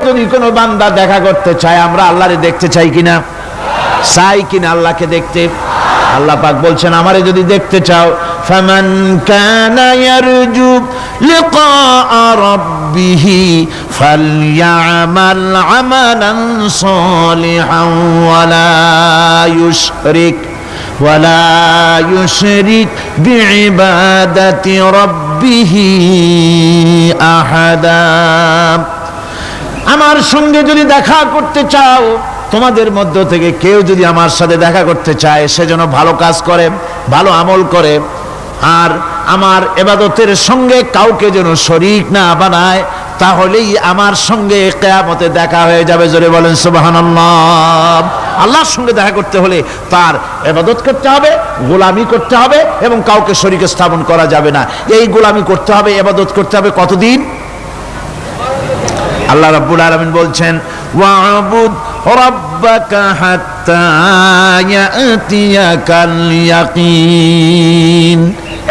যদি কোনো বান্দা দেখা করতে চায়, আমরা আল্লাহরে দেখতে চাই কিনা? চাই কিনা আল্লাহকে দেখতে? আল্লাহ পাক বলছেন, আমারে যদি দেখতে চাও, ফামান কানা ইয়ারজু লিকা রাব্বিহি ফালইআমাল আমালান সালিহান ওয়ালা ইউশরিক বিইবাদাতি রাব্বিহি আহাদা। আমার সঙ্গে যদি দেখা করতে চাও, তোমাদের মধ্য থেকে কেউ যদি আমার সাথে দেখা করতে চায়, সে যেন ভালো কাজ করে, ভালো আমল করে, আর আমার ইবাদতের সঙ্গে কাউকে যেন শরীক না বানায়, তাহলেই আমার সঙ্গে কিয়ামতে দেখা হয়ে যাবে। জোরে বলেন সুবহানাল্লাহ। আল্লাহর সঙ্গে দেখা করতে হলে তার ইবাদত করতে হবে, গোলামি করতে হবে, এবং কাউকে শরীক স্থাপন করা যাবে না। এই গোলামি করতে হবে, ইবাদত করতে হবে কতদিন? আল্লাহ রাব্বুল আলামিন বলছেন, ওয়া'বুদ রাব্বাকা হাত্তা ইয়াতিয়াকাল ইয়াকিন।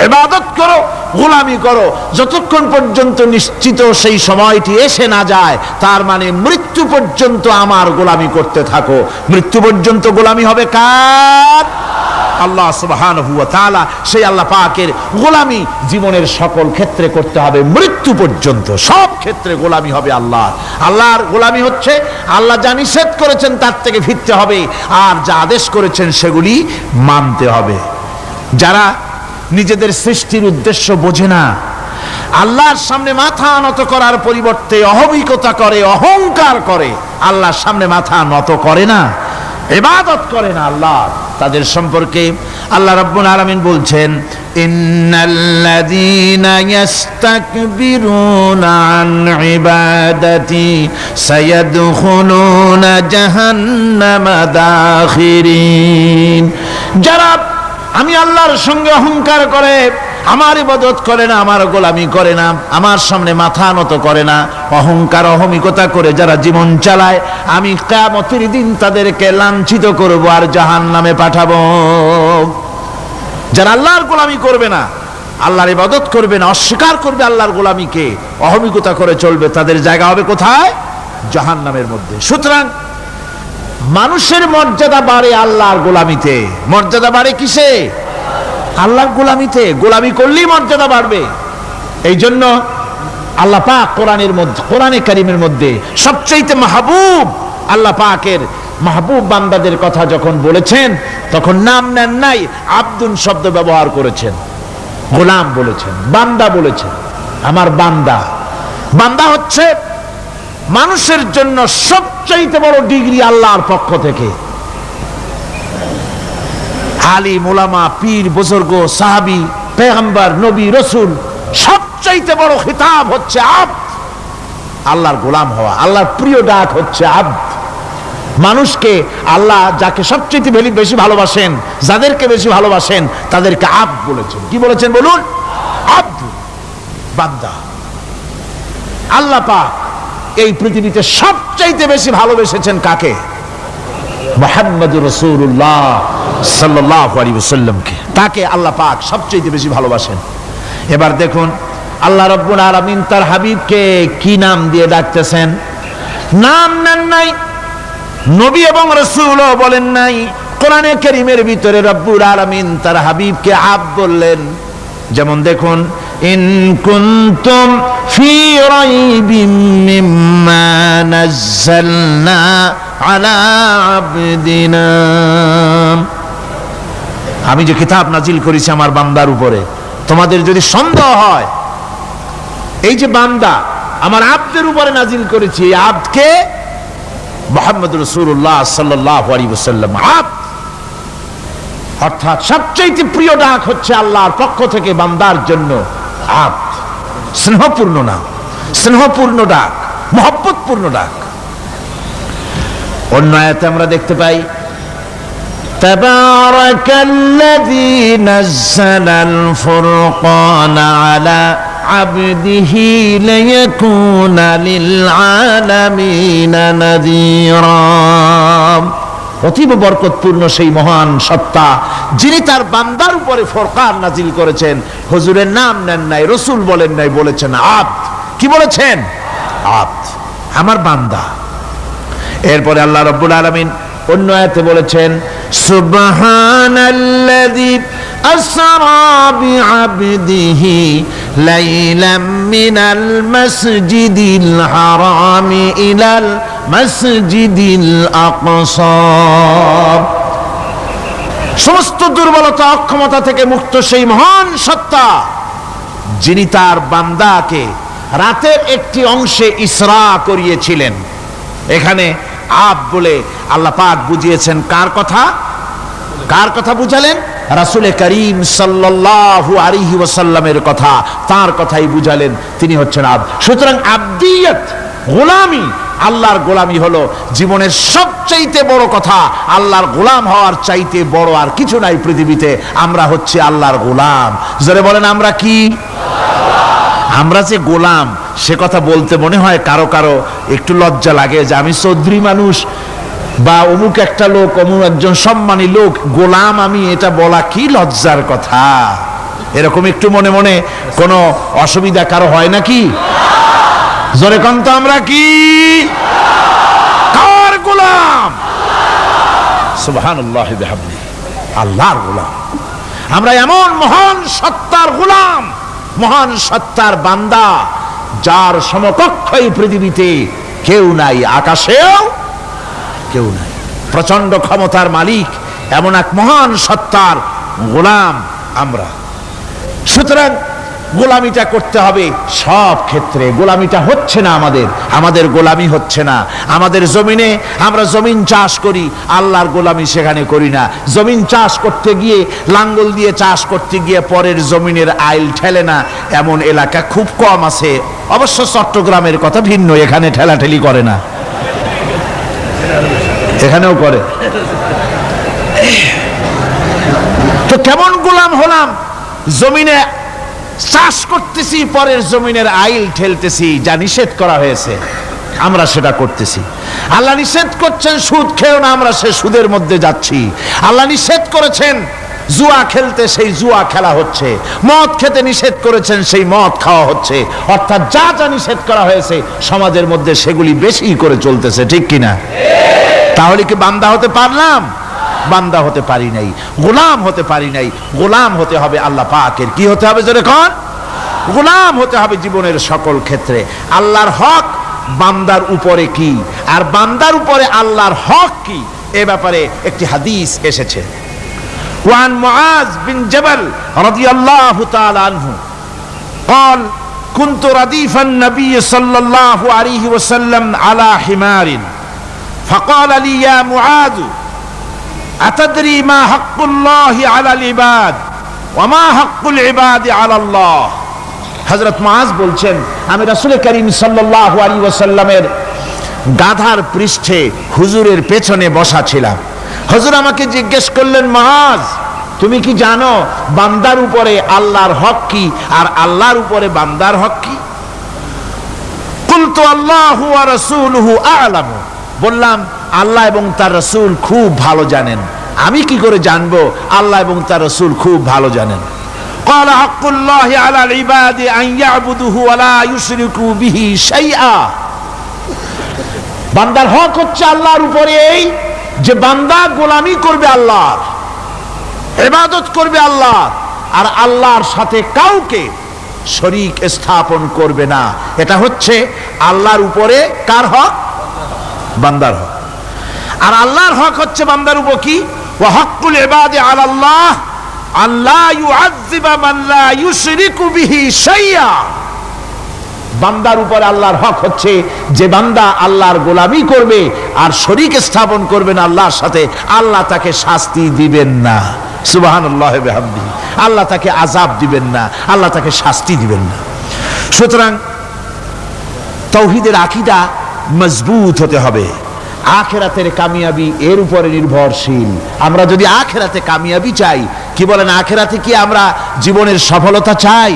ইবাদত করো, গোলামি করো, যতক্ষণ পর্যন্ত নিশ্চিত সেই সময়টি এসে না যায়, তার মানে মৃত্যু পর্যন্ত আমার গোলামি করতে থাকো। মৃত্যু পর্যন্ত গোলামি হবে কার? আল্লাহ সুবহানাহু ওয়া তাআলা। সেই আল্লাহ পাকের গোলামি জীবনের সকল ক্ষেত্রে করতে হবে, মৃত্যু পর্যন্ত সব ক্ষেত্রে গোলামি হবে আল্লাহর। আল্লাহর গোলামি হচ্ছে আল্লাহ যা নিষেধ করেছেন তার থেকে ফিরতে হবে, আর যা আদেশ করেছেন সেগুলি মানতে হবে। যারা নিজেদের সৃষ্টির উদ্দেশ্য বোঝে না, আল্লাহর সামনে মাথা নত করার পরিবর্তে অহমিকতা করে, অহংকার করে, আল্লাহর সামনে মাথা নত করে না, ইবাদত করে না আল্লাহ, তাদের সম্পর্কে আল্লাহ রাব্বুল আলামিন বলছেন, ইন্নাল্লাযীনা ইস্তাকবিরুনা আন ইবাদাতি সায়াদখুলুনা জাহান্নামা দাখিরিন। যারা আমি আল্লাহর সঙ্গে অহংকার করে, আমার ইবাদত করে না, আমার গোলামি করে না, আমার সামনে মাথা নত করে না, অহংকার অহমিকতা করে যারা জীবন চালায়, আমি কিয়ামতের দিন তাদেরকে লাঞ্ছিত করব আর জাহান্নামে পাঠাবো। যারা আল্লাহর গোলামি করবে না, আল্লাহর ইবাদত করবে না, অস্বীকার করবে আল্লাহর গোলামিকে, অহমিকতা করে চলবে, তাদের জায়গা হবে কোথায়? জাহান্নামের মধ্যে। সুতরাং মানুষের মর্যাদা বাড়ে আল্লাহর গোলামিতে। মর্যাদা বাড়ে কিসে? আল্লাহর গোলামিতে। গোলামি করলেই মর্যাদা বাড়বে। এই জন্য আল্লাহ পাক কোরআনের মধ্যে, কোরআনে কারীমের মধ্যে সবচেয়ে মাহবুব, আল্লাহ পাকের মাহবুব বান্দাদের কথা যখন বলেছেন, তখন নাম নেন নাই, আব্দুন শব্দ ব্যবহার করেছেন, গোলাম বলেছেন, বান্দা বলেছেন। আমার বান্দা। বান্দা হচ্ছে মানুষের জন্য সবচেয়ে বড় ডিগ্রি আল্লাহর পক্ষ থেকে। আলিম, উলামা, পীর, বুজুর্গ, সাহাবী, পেগম্বর, নবী, রসুল, সবচেয়ে বড় খিতাব হচ্ছে আব্দ। আল্লাহর গোলাম হওয়া, আল্লাহর প্রিয় ডাক হচ্ছে আব্দ। মানুষকে আল্লাহ যাকে সবচেয়ে বেশি ভালোবাসেন, যাদেরকে বেশি ভালোবাসেন, তাদেরকে আব্দ বলেছেন। কি বলেছেন বলুন? আব্দ, বান্দা। আল্লাহ পাক এই পৃথিবীতে সবচাইতে বেশি ভালোবেসেছেন কাকে? মুহাম্মদুর রাসূলুল্লাহ সাল্লাল্লাহু আলাইহি ওয়াসাল্লামকে। তাকে আল্লাহ পাক সবচাইতে বেশি ভালোবাসেন। এবার দেখুন আল্লাহ রাব্বুল আলামিন তার হাবিবকে কি নাম দিয়ে ডাকতেছেন? নাম নেন নাই, নবী এবং রাসূলও বলেন নাই। কোরআনে কারীমের ভিতরে রব্বুল আলামিন তার হাবিবকে আব্দ বললেন। যেমন দেখুন, ইন কুনতুম ফি রাইবিম মিম্মা নাযালনা আলা আবদিনা, আমি যে কিতাব নাজিল করেছি আমার বান্দার উপরে, তোমাদের যদি সন্দেহ হয়, এই যে বান্দা আমার আব্দের উপরে নাজিল করেছি, এই আব্দকে মুহাম্মদ রাসূলুল্লাহ সাল্লাল্লাহু আলাইহি ওয়াসাল্লাম আব্দ, অর্থাৎ সবচেয়ে প্রিয় ডাক হচ্ছে আল্লাহর পক্ষ থেকে বান্দার জন্য আব্দ। স্নেহপূর্ণ নাম, স্নেহপূর্ণ ডাক, মহব্বতপূর্ণ ডাক। অন্য আয়াতে আমরা দেখতে পাই, তাবারাকাল্লাযী নাযালাল ফুরকানা আলা আবদিহি লিয়াকুনা লিল আলামিনা নাযীরা। অতীব বরকতপূর্ণ সেই মহান সত্তা যিনি তার বান্দার উপরে ফুরকান নাজিল করেছেন। হুজুরের নাম নেন নাই, রসুল বলেন নাই, বলেছেন আব্দ। কি বলেছেন? আব্দ। আমার বান্দা। এরপরে আল্লাহ রাব্বুল আলামিন অন্য আয়াতে বলেছেন সুবহানাল্লাযী আসরা বিআবদিহি লাইলাম মিনাল মাসজিদিল হারামি ইলাল মাসজিদিল আকসা। সমস্ত দুর্বলতা অক্ষমতা থেকে মুক্ত সেই মহান সত্তা যিনি তার বান্দাকে রাতের একটি অংশে ইসরা করিয়েছিলেন। এখানে আব বলে আল্লাহ পাক বুঝিয়েছেন কার কথা? কার কথা বুঝালেন? রাসূল করিম সাল্লাল্লাহু আলাইহি ওয়াসাল্লামের কথা, তার কথাই বুঝালেন, তিনি হচ্ছেন আব। সুতরাং আবদিয়ত, গোলামি, আল্লাহর গোলামি হলো জীবনের সবচাইতে বড় কথা। আল্লাহর গোলাম হওয়ার চাইতে বড় আর কিছু নাই পৃথিবীতে। আমরা হচ্ছে আল্লাহর গোলাম। জোরে বলেন আমরা কি? আমরা যে গোলাম, সে কথা বলতে মনে হয় কারো কারো একটু লজ্জা লাগে যে আমি চৌধুরী মানুষ বা অমুক একটা লোক, অমুক একজন সম্মানী লোক, গোলাম আমি, এটা বলা কি লজ্জার কথা। এরকম একটু মনে মনে কোনো অসুবিধা কারো হয় নাকি? জোরে কোন তো আমরা কি? কার গোলাম? সুবহানাল্লাহি বিহামদিহি, আল্লাহর গোলাম। আমরা এমন মহান সত্তার গোলাম, মহান সত্তার বান্দা, যার সমকক্ষ এই পৃথিবীতে কেউ নাই, আকাশেও কেউ নাই। প্রচন্ড ক্ষমতার মালিক এমন এক মহান সত্তার গোলাম আমরা। সুতরাং গোলামিটা করতে হবে সব ক্ষেত্রে। গোলামিটা হচ্ছে না আমাদের গোলামি হচ্ছে না। আমাদের জমিনে আমরা জমিন চাষ করি, আল্লাহর গোলামি সেখানে করি না। জমিন চাষ করতে গিয়ে, লাঙ্গল দিয়ে চাষ করতে গিয়ে পরের জমিনের আইল ঠেলে না, এমন এলাকা খুব কম আছে। অবশ্য চট্টগ্রামের কথা ভিন্ন, এখানে ঠেলাঠেলি করে না, এখানেও করে। তো কেমন গোলাম হলাম? জমিনে চাষ করতেছি, পরের জমিনের আইল ঠেলতেছি, যা নিষেধ করা হয়েছে আমরা সেটা করতেছি। আল্লাহ নিষেধ করছেন সুদ খেও না, আমরা সে সুদের মধ্যে যাচ্ছি। আল্লাহ নিষেধ করেছেন জুয়া খেলতে, সেই জুয়া খেলা হচ্ছে। মদ খেতে নিষেধ করেছেন, সেই মদ খাওয়া হচ্ছে। অর্থাৎ যা যা নিষেধ করা হয়েছে সমাজের মধ্যে সেগুলি বেশি করে চলতেছে, ঠিক কিনা? তাহলে কি বান্দা হতে পারলাম? বান্দা হতে পারি নাই, গোলাম হতে পারি নাই। গোলাম হতে হবে আল্লাহ পাকের। কি হতে হবে জোরে কোন? গোলাম হতে হবে জীবনের সকল ক্ষেত্রে। আল্লাহর হক বান্দার উপরে কি, আর বান্দার উপরে আল্লাহর হক কি, এ ব্যাপারে একটি হাদিস এসেছে। ওয়ান মুআজ বিন জাবাল রাদিয়াল্লাহু তাআলা আনহু قال كنت رديف النبي صلى الله عليه وسلم على حمار فقال لي يا معاذ أتدري ما حق الله على العباد وما حق العباد على الله। হযরত মুআজ বলছেন, আমি রাসূল করিম সাল্লাল্লাহু আলাইহি ওয়াসাল্লামের গাধার পৃষ্ঠে হুজুরের পেছনে বসা ছিলাম। হুজুর আমাকে জিজ্ঞেস করলেন, মুআজ তুমি কি জানো বান্দার উপরে আল্লাহর হক কি আর আল্লাহর উপরে বান্দার হক কি? কুলতু আল্লাহু ওয়া রাসূলুহু আ'লামু, বললাম আল্লাহ এবং তার রাসূল খুব ভালো জানেন। আমি কি করে জানবো? আল্লাহ এবং তার রাসূল খুব ভালো জানেন। ক্বালা হাক্কুল্লাহি আলাল ইবাদি আন ইয়াবুদুহু ওয়া লা ইউশরিকু বিহি শাইআ। বান্দার হক হচ্ছে আল্লাহর উপরে এই যে বান্দা গোলামি করবে আল্লাহর, ইবাদত করবে আল্লাহর, আর আল্লাহর সাথে কাউকে শরীক স্থাপন করবে না। এটা হচ্ছে আল্লাহর উপরে কার হক? বান্দার হক। আর আল্লাহর হক হচ্ছে বান্দার উপর কি? ওয়া হাক্কুল ইবাদি আলাল্লাহ আল্লা ইউআযযিবা মান লা ইউশরিকু বিহি শাইআ। বান্দার উপর আল্লাহর হক হচ্ছে যে বান্দা আল্লাহর গোলামি করবে আর শরীক স্থাপন করবে না আল্লাহর সাথে, আল্লাহ তাকে শাস্তি দিবেন না। সুবহানাল্লাহি ওয়া বিহামদিহি। আল্লাহ তাকে আযাব দিবেন না, আল্লাহ তাকে শাস্তি দিবেন না। সুতরাং তাওহীদের আকীদা মজবুত হতে হবে। আখিরাতের কামিয়াবি এর উপরে নির্ভরশীল। আমরা যদি আখিরাতে কামিয়াবি চাই, কি বলেন, আখিরাতে কি আমরা জীবনের সফলতা চাই?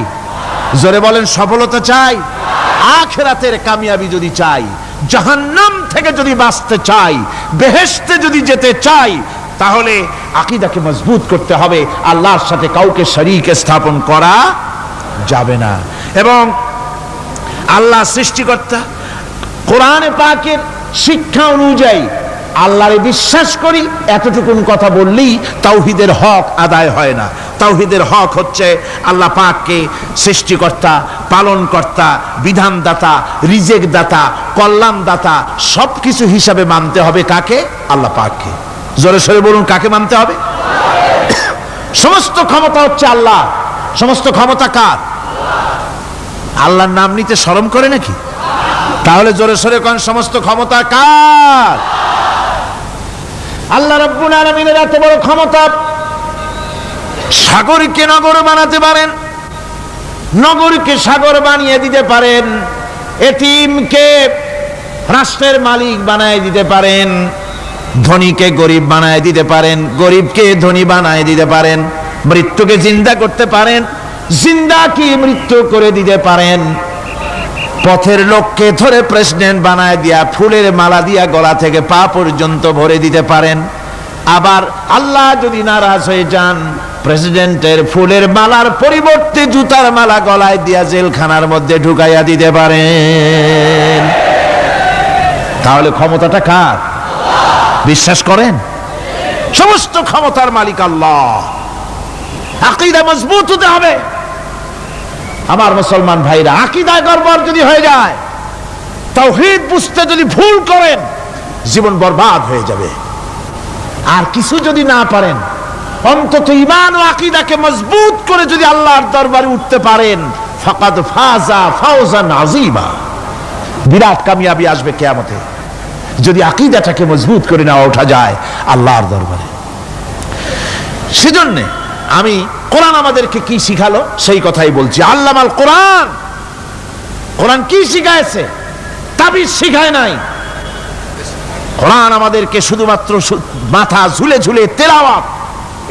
জোরে বলেন, সফলতা চাই? আখিরাতের কামিয়াবি যদি চাই, জাহান্নাম থেকে যদি বাঁচতে চাই, বেহেশতে যদি যেতে চাই, তাহলে আকীদাকে মজবুত করতে হবে। আল্লাহর সাথে কাউকে শরীক স্থাপন করা যাবে না। এবং আল্লাহ সৃষ্টিকর্তা, কোরআনে পাকের শিক্ষা অনুযায়ী আল্লাহরে বিশ্বাস করি, এতটুকুন কথা বললেই তাওহীদের হক আদায় হয় না। তাওহীদের হক হচ্ছে আল্লাহ পাককে সৃষ্টিকর্তা, পালনকর্তা, বিধানদাতা, রিজেক দাতা, কল্যাণদাতা সবকিছু হিসাবে মানতে হবে কাকে? আল্লাহ পাককে। জোরে সোরে বলুন, কাকে মানতে হবে? সমস্ত ক্ষমতা হচ্ছে আল্লাহ। সমস্ত ক্ষমতা কার? আল্লাহর নাম নিতে শরম করে নাকি? তাহলে জোরে সোরে কোন সমস্ত ক্ষমতা কার? আল্লাহ রাব্বুল আলামিনের এত বড় ক্ষমতা, সাগরকে নগর বানাতে পারেন, নগরকে সাগর বানিয়ে দিতে পারেন, এতিমকে রাষ্ট্রের মালিক বানায় দিতে পারেন, ধনীকে গরিব বানায় দিতে পারেন, গরিবকে ধনী বানায় দিতে পারেন, মৃত্যুকে জিন্দা করতে পারেন, জিন্দাকে মৃত্যু করে দিতে পারেন, পথের লোককে ধরে প্রেসিডেন্ট বানায় দিয়া ফুলের মালা দিয়া গলা থেকে পা পর্যন্ত ভরে দিতে পারেন। আবার আল্লাহ যদি নারাজ হয়ে যান, প্রেসিডেন্টের ফুলের মালার পরিবর্তে জুতার মালা গলায় দিয়া জেলখানার মধ্যে ঢুকাইয়া দিতে পারেন। তাহলে ক্ষমতাটা কার? বিশ্বাস করেন? সমস্ত ক্ষমতার মালিক আল্লাহ। আকীদা মজবুত হতে হবে আমার মুসলমান ভাইরা। আকীদায় গড়বড় যদি হয়ে যায়, তাওহীদ বুঝতে যদি ভুল করেন, জীবন বরবাদ হয়ে যাবে। আর কিছু যদি না পারেন, অন্তত ঈমান ও আকীদাকে মজবুত করে যদি আল্লাহর দরবারে উঠতে পারেন, ফাকাদ ফাজা ফাওজান আযীমা, বিরাট কামিয়াবি আসবে কিয়ামতে যদি আকীদাটাকে মজবুত করে না ওঠা যায় আল্লাহর দরবারে। সেজন্য আমি কোরআন আমাদেরকে কি শিখালো সেই কথাই বলছি। আল্লামাল কোরআন, কোরআন কি শিখায়ছে? তাবিজ শিখায় নাই। কোরআন আমাদেরকে শুধুমাত্র মাথা ঝুলে ঝুলে তেলাওয়াত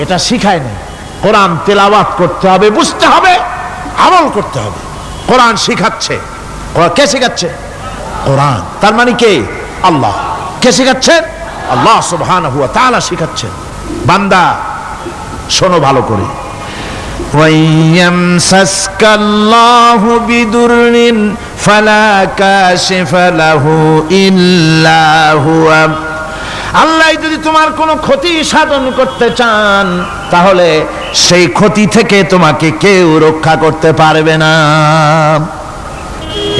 এটা শিখায় নাই। কোরআন তেলাওয়াত করতে হবে, বুঝতে হবে, আমল করতে হবে। কোরআন শিখাচ্ছে। কে শিখাচ্ছে? কোরআন। তার মানে কে? আল্লাহ। কে শিখাচ্ছেন? আল্লাহ সুবহানাহু ওয়া তাআলা শিখাচ্ছেন। বান্দা শোনো ভালো করে। ওয়াইয়ামসাসকাল্লাহু বিদুররিন ফালা কাশিফা লাহু ইল্লা হুয়া। আল্লাহ যদি তোমার কোনো ক্ষতি সাধন করতে চান, তাহলে সেই ক্ষতি থেকে তোমাকে কেউ রক্ষা করতে পারবে না।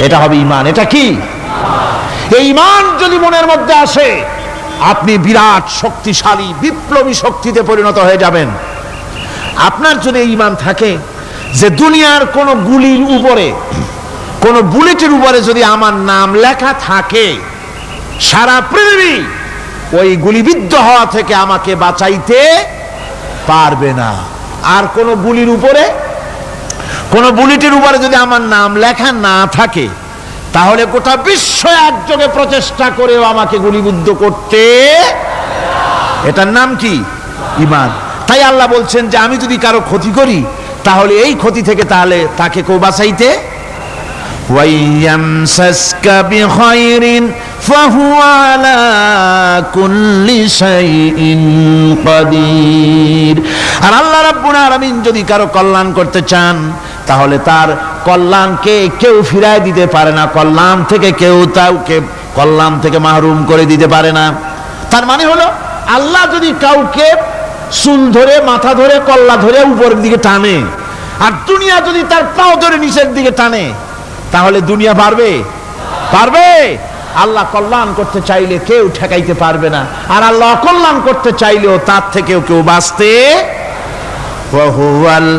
এটা হবে ঈমান। এটা কি? এই ঈমান যদি মনের মধ্যে আসে, আপনি বিরাট শক্তিশালী বিপ্লবী শক্তিতে পরিণত হয়ে যাবেন। আপনার যদি ঈমান থাকে যে দুনিয়ার কোন গুলির উপরে, কোন বুলেটের উপরে যদি আমার নাম লেখা থাকে, সারা পৃথিবী ওই গুলিবিদ্ধ হওয়া থেকে আমাকে বাঁচাইতে পারবে না। আর কোন গুলির উপরে, কোন বুলেটের উপরে যদি আমার নাম লেখা না থাকে, তাহলে গোটা বিশ্ব একযোগে প্রচেষ্টা করেও আমাকে গুলিবিদ্ধ করতে, এটার নাম কি? ঈমান। তাই আল্লাহ বলছেন যে আমি যদি কারো ক্ষতি করি, তাহলে এই ক্ষতি থেকে তাহলে তাকে কেউ বাঁচাইতে। ওয়াইয়ামসাসকা বিখাইরিন ফাহুয়া আলা কুল্লি শাইইন কাদির। আর আল্লাহ রাব্বুল আলামিন যদি কারো কল্যাণ করতে চান, তাহলে তার কল্যাণকে কেউ ফিরায় দিতে পারে না। কল্যাণ থেকে কেউ তাকে কল্যাণ থেকে মাহরুম করে দিতে পারে না। তার মানে হলো আল্লাহ যদি কাউকে চুল ধরে, মাথা ধরে, কল্লা ধরে উপরের দিকে টানে, আর দুনিয়া যদি তার পাও ধরে নিচের দিকে টানে, তাহলে দুনিয়া পারবে? পারবে? আল্লাহ কল্যাণ করতে চাইলে কেউ ঠেকাইতে পারবে না, আর আল্লাহ অকল্যাণ করতে চাইলেও তার থেকেও কেউ বাঁচতে। ওয়াহুয়াল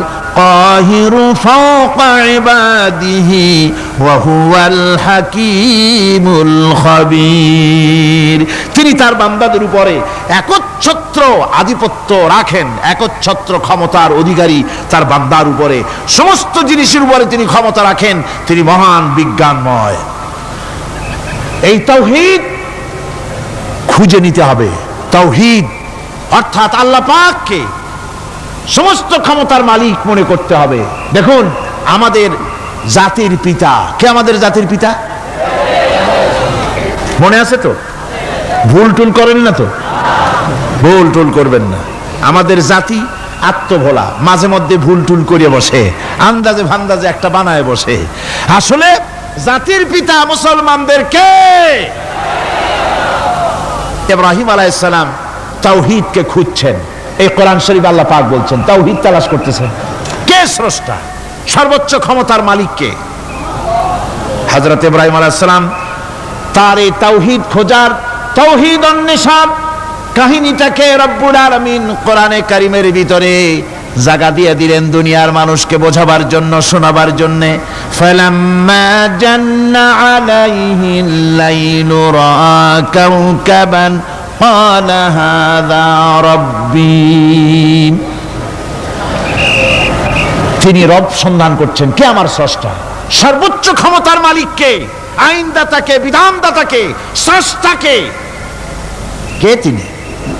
কাহিরু ফাওকা ইবাদিহি ওয়া হুয়াল হাকীমুল খাবীর। তিনি তার বান্দাদের উপরে একচ্ছত্র আধিপত্য রাখেন, একচ্ছত্র ক্ষমতার অধিকারী তার বান্দার উপরে, সমস্ত জিনিসের উপরে তিনি ক্ষমতা রাখেন। তিনি মহান বিজ্ঞানময়। এই তাওহীদ খুঁজে নিতে হবে। তাওহীদ অর্থাৎ আল্লাহ পাককে সমস্ত ক্ষমতার মালিক মনে করতে হবে। দেখুন, আমাদের জাতির পিতা কে? আমাদের জাতির পিতা মনে আছে তো? ভুল টুল করেন না তো? ভুল টুল করবেন না। আমাদের জাতি আত্মভোলা, মাঝে মধ্যে ভুল টুল করে বসে, আন্দাজে ভান্দাজে একটা বানায় বসে। আসলে জাতির পিতা মুসলমানদের কে? ইব্রাহিম আলাইহিস সালাম তাওহীদকে খুঁজছেন। এই কোরআন শরীফ আল্লাহ পাক বলছেন তাওহীদ তালাশ করতেছেন। কে স্রষ্টা? সর্বোচ্চ ক্ষমতার মালিক কে? হযরত ইব্রাহিম আলাইহিস সালাম তার এই তাওহীদ খোঁজার, তাওহীদ অন্বেষণ কাহিনীটাকে রব্বুল আলামিন কোরআনে কারীমের ভিতরে জায়গা দিয়ে দিলেন দুনিয়ার মানুষকে বোঝাবার জন্য, শোনাবার জন্য। ফালাম্মা জান্না আলাইহিল লাইলু রাআ কাওকাবান ক্বালা হাযা রাব্বী। তিনি রব সন্ধান করছেন, কে আমার স্রষ্টা? সর্বোচ্চ ক্ষমতার মালিককে, আইনদাতাকে, বিধানদাতাকে, স্রষ্টাকে, কে তিনি?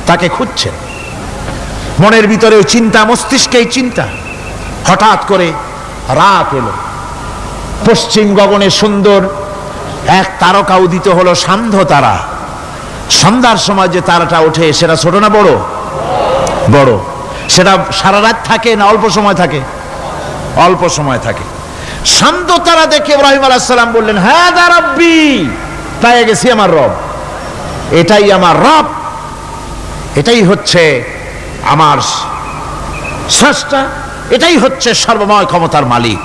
তাকে খুঁজছেন। মনের ভিতরে চিন্তা, মস্তিষ্কেই চিন্তা। হঠাৎ করে রাত এলো, পশ্চিম গগনে সুন্দর এক তারকা উদিত হলো, সান্ধ্য তারা। সন্ধ্যার সময় যে তারাটা ওঠে সেটা ছোট না বড়? বড়। সেটা সারা রাত থাকে না অল্প সময় থাকে? অল্প সময় থাকে। সান্ধ্য তারা দেখে ইব্রাহিম আলাইহিস সালাম বললেন, হাযা রাব্বী, পেয়ে গেছি আমার রব, এটাই আমার রব, এটাই হচ্ছে আমার স্রষ্টা, এটাই হচ্ছে সর্বময় ক্ষমতার মালিক।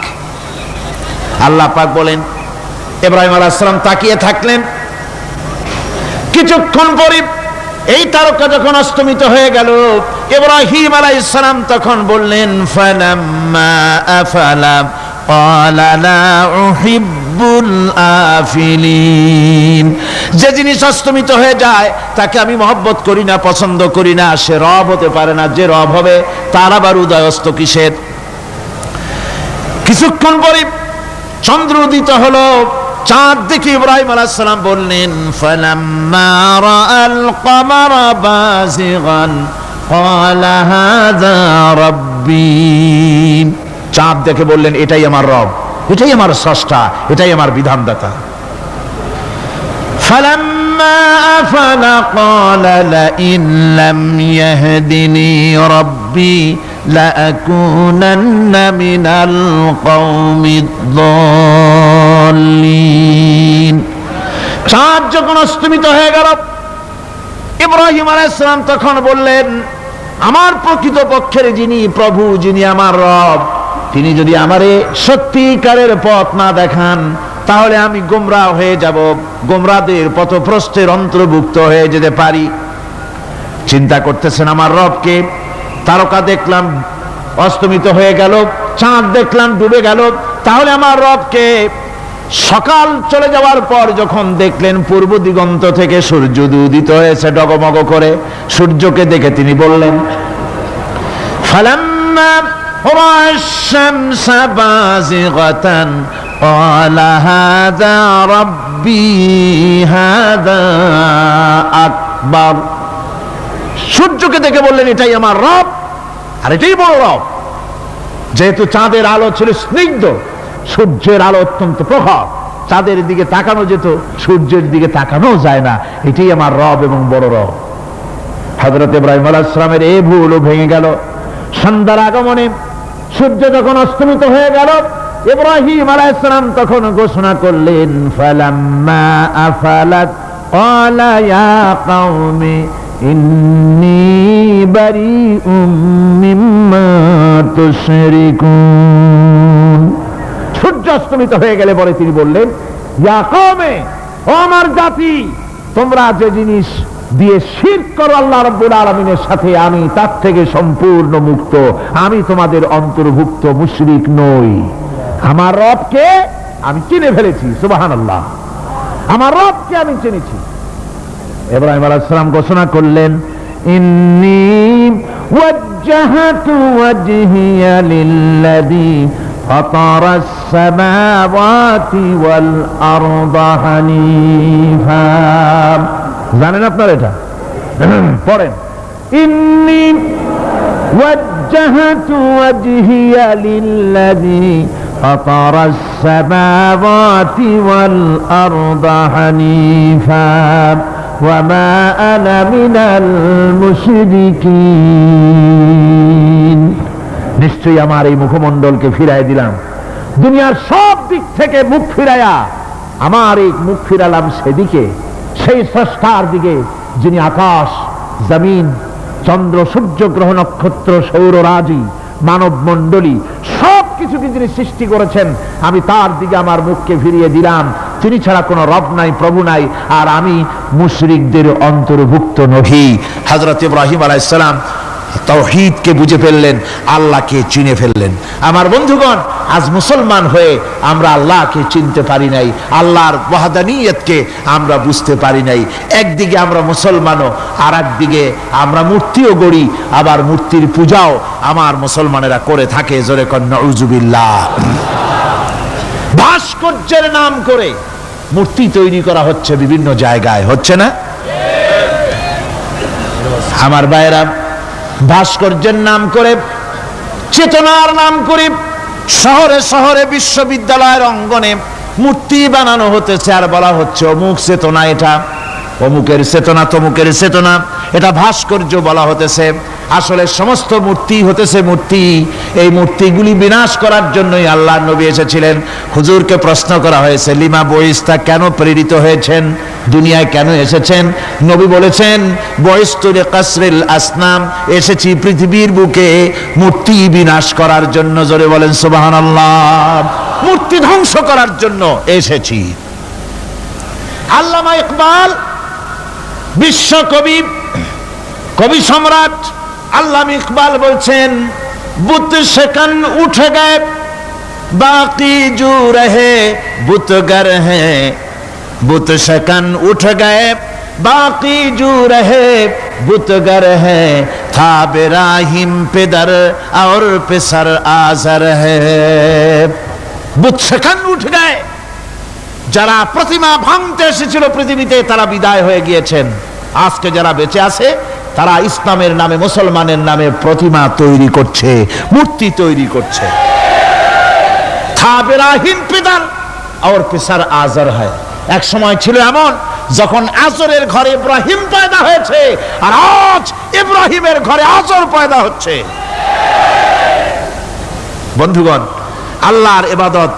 আল্লাহ পাক বলেন, ইব্রাহিম আলাইহিস সালাম তাকিয়ে থাকলেন। কিছুক্ষণ পরে এই তারকা যখন অস্তমিত হয়ে গেল, ইব্রাহিম আলাইহিস সালাম তখন বললেন, ফালাম্মা আফালা ক্বালা লা উহিব্বুল আফিলিন। যে জিনিস অস্তমিত হয়ে যায় তাকে আমি মহব্বত করি না, পছন্দ করি না, সে রব হতে পারে না। যে রব হবে তার আবার উদয় অস্ত কিসের? কিছুক্ষণ পরে চন্দ্র উদিত হলো, চাঁদ দেখে ইব্রাহিম আলাইহিস সালাম বললেন, ফালাম্মা রাআল কমারা বাযিগান ক্বালা হাযা রাব্বী। চাঁদ দেখে বললেন, এটাই আমার রব, এটাই আমার স্রষ্টা, এটাই আমার বিধানদাতা। ফালাম্মা আফালা ক্বালা লাইন লাম ইয়াহদিনি রাব্বী লাআকুনান্না মিনাল কওমিদ যাল্লিন। চাঁদ যখন অস্তমিত হয়ে গেল, ইব্রাহিম আলাইহিস সালাম তখন বললেন, আমার প্রকৃত পক্ষের যিনি প্রভু, যিনি আমার রব, তিনি যদি আমারে সত্যিকারের পথ না দেখান তাহলে আমি গোমরাহ হয়ে যাব, গোমরাহদের পথভ্রষ্টের অন্তর্ভুক্ত হয়ে যেতে পারি। চিন্তা করতেছেন আমার রবকে। তারকা দেখলাম অস্তমিত হয়ে গেল, চাঁদ দেখলাম ডুবে গেল, তাহলে আমার রবকে? সকাল চলে যাওয়ার পর যখন দেখলেন পূর্ব দিগন্ত থেকে সূর্য উদিত হয়েছে ডগমগ করে, সূর্যকে দেখে তিনি বললেন, ফালাম্মা রাআ আশ-শামসা বাযিগাতান ক্বালা হাযা রাব্বী হাযা আকবার। সূর্যকে দেখে বললেন, এটাই আমার রব, আর এটাই বড় রব। যেহেতু চাঁদের আলো ছিল স্নিগ্ধ, সূর্যের আলো অত্যন্ত প্রখর, চাঁদের দিকে তাকানো যেত, সূর্যের দিকে তাকানো যায় না, এটাই আমার রব এবং বড় রব। হযরত ইব্রাহিম আলাইহিস সালামের এই ভুলও ভেঙে গেল। সন্ধ্যার আগমনে সূর্য যখন অস্তমিত হয়ে গেল, ইব্রাহিম আলাইহিস সালাম তখন ঘোষণা করলেন, ফালাম্মা আফালাত ক্বালা ইয়া কওমি ইন্নী বারিউম মিম্মা তুশরিকুন। সূর্য অস্তমিত হয়ে গেলে পরে তিনি বললেন, ইয়া কওমে, ও আমার জাতি, তোমরা যে জিনিস দিয়ে শিরক করো আল্লাহ রাব্বুল আলামিনের সাথে, আমি তার থেকে সম্পূর্ণ মুক্ত, আমি তোমাদের অন্তর্ভুক্ত, মুশরিক নই। আমার রবকে আমি চিনে ফেলেছি, সুবহানাল্লাহ, আমার রবকে আমি চিনেছি। ইব্রাহিম আলাইহিস সালাম ঘোষণা করলেন, ইন্নী ওয়াজ্জাহতু ওয়াজহিয়া লিল্লাযী ফাতারাস সামাওয়াতি ওয়াল আরদা হানিফা। জানেন আপনারা এটা? পড়েন, ইন্নী ওয়াজ্জাহতু ওয়াজহিয়া লিল্লাযী ফাতারাস সামাওয়াতি ওয়াল আরদা হানিফা ওয়ামা আনা মিনাল মুশরিকিন। নিশ্চয়ই আমার এই মুখমণ্ডলকে ফিরাই দিলাম, দুনিয়ার সব দিক থেকে মুখ ফিরাইয়া আমার এই মুখ ফিরালাম সেদিকে, সেই স্রষ্টার দিকে যিনি আকাশ, জমিন, চন্দ্র, সূর্য, গ্রহ, নক্ষত্র, সৌররাজি, মানব মণ্ডলী সবকিছুকে যিনি সৃষ্টি করেছেন, আমি তার দিকে আমার মুখকে ফিরিয়ে দিলাম। তিনি ছাড়া কোনো রব নাই, প্রভু নাই, আর আমি মুশরিকদের অন্তর্ভুক্ত নহি। হযরত ইব্রাহিম আলাইহিস সালাম তাওহীদকে বুঝে ফেললেন, আল্লাহকে চিনে ফেললেন। আমার বন্ধুগণ, আজ মুসলমান হয়ে আমরা আল্লাহকে চিনতে পারি নাই, আল্লাহর ওয়াহদানিয়তকে আমরা বুঝতে পারি নাই। একদিকে আমরা মুসলমানও, আর একদিকে আমরা মূর্তিও গড়ি, আবার মূর্তির পূজাও আমার মুসলমানেরা করে থাকে। জোরে কর নাউজুবিল্লাহ। ভাস্কর্যের নাম করে মূর্তি তৈরি করা হচ্ছে বিভিন্ন জায়গায়, হচ্ছে না? আমার ভাইয়েরা, ভাস্কর্যের নাম করে, চেতনার নাম করে শহরে শহরে বিশ্ববিদ্যালয়ের অঙ্গনে মূর্তি বানানো হতেছে, আর বলা হচ্ছে অমুক চেতনা, এটা অমুকের চেতনা, তমুকের চেতনা, এটা ভাস্কর্য বলা হতেছে। আসলে সমস্ত মূর্তি হতেছে মূর্তি। এই মূর্তিগুলি বিনাশ করার জন্যই আল্লাহর নবী এসেছিলেন। হুজুরকে প্রশ্ন করা হয়েছে, লিমা বয়স্তা, কেন প্রেরিত হয়েছেন, দুনিয়ায় কেন এসেছেন? নবী বলেছেন, বয়স্তুরে কাসরিল আসনাম, এসেছি পৃথিবীর বুকে মূর্তি বিনাশ করার জন্য। জোরে বলেন সুবহানাল্লাহ। মূর্তি ধ্বংস করার জন্য এসেছি। আল্লামা ইকবাল, বিশ্ব কবি, কবি সম্রাট আল্লামা ইকবাল বলছেন, বুত সেকন উঠে গে বাকি জু রহে বুতগর হ্যাঁ, বুত সেকন উঠ গে বাকি জু রহে বুতগর হ্যাঁ, থা বেরাহিম পেদর और পেসর আজর হ্যাঁ। বুত সেকন উঠ গে, যারা প্রতিমা ভাঙতে এসেছিল পৃথিবীতে তারা বিদায় হয়ে গিয়েছেন। আজকে যারা বেঁচে আছে তারা ইসলামের নামে, মুসলমানের নামে প্রতিমা তৈরি করছে, মূর্তি তৈরি করছে। এক সময় ছিল এমন যখন আজরের ঘরে ইব্রাহিম পয়দা হয়েছে, আর আজ ইব্রাহিমের ঘরে আজর পয়দা হচ্ছে। বন্ধুগণ, আল্লাহর ইবাদত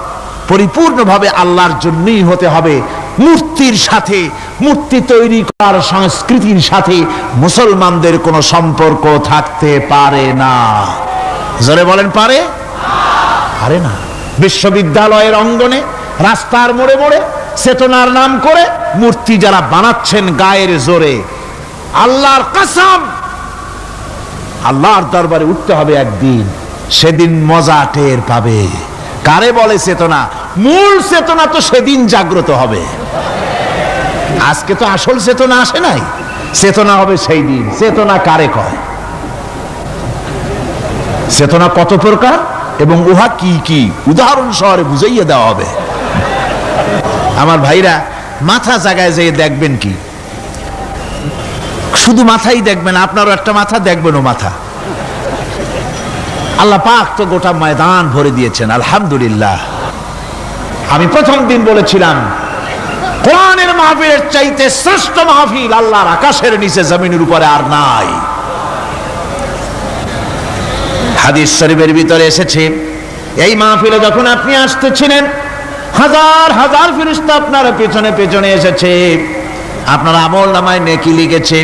পরিপূর্ণভাবে আল্লাহর জন্যই হতে হবে। মূর্তির সাথে, মূর্তি তৈরি করার সংস্কৃতির সাথে মুসলমানদের কোনো সম্পর্ক থাকতে পারে না। জোরে বলেন, পারে? পারে না। বিশ্ববিদ্যালয়ের অঙ্গনে, রাস্তার মোড়ে মোড়ে চেতনার নাম করে মূর্তি যারা বানাচ্ছেন গায়ের জোরে, আল্লাহর কসম, আল্লাহর দরবারে উঠতে হবে একদিন, সেদিন মজা টের পাবে। কারে বলে চেতনা? মূল চেতনা তো সেদিন জাগ্রত হবে। আজকে তো আসল চেতনা আসে নাই, চেতনা হবে সেই দিন। চেতনা কারে কয়? চেতনা কত প্রকার এবং উহা কি কি উদাহরণ সহরে বুঝাইয়া দেওয়া হবে। আমার ভাইরা, মাথা জায়গায় যেয়ে দেখবেন কি, শুধু মাথাই দেখবেন, আপনারও একটা মাথা দেখবেনও মাথা। আল্লাহ পাক তো গোটা ময়দান ভরে দিয়েছেন, আলহামদুলিল্লাহ। আমি প্রথম দিন বলেছিলাম, কোরআনের মাহফিলের চাইতে শ্রেষ্ঠ মাহফিল আল্লাহর আকাশের নিচে জমিনের উপরে আর নাই। হাদিস শরীফের ভিতরে এসেছে, এই মাহফিলে যখন আপনি আসতেছিলেন, হাজার হাজার ফেরেশতা আপনার পেছনে পেছনে এসেছে, আপনার আমল নামায় নেকি লিখেছে।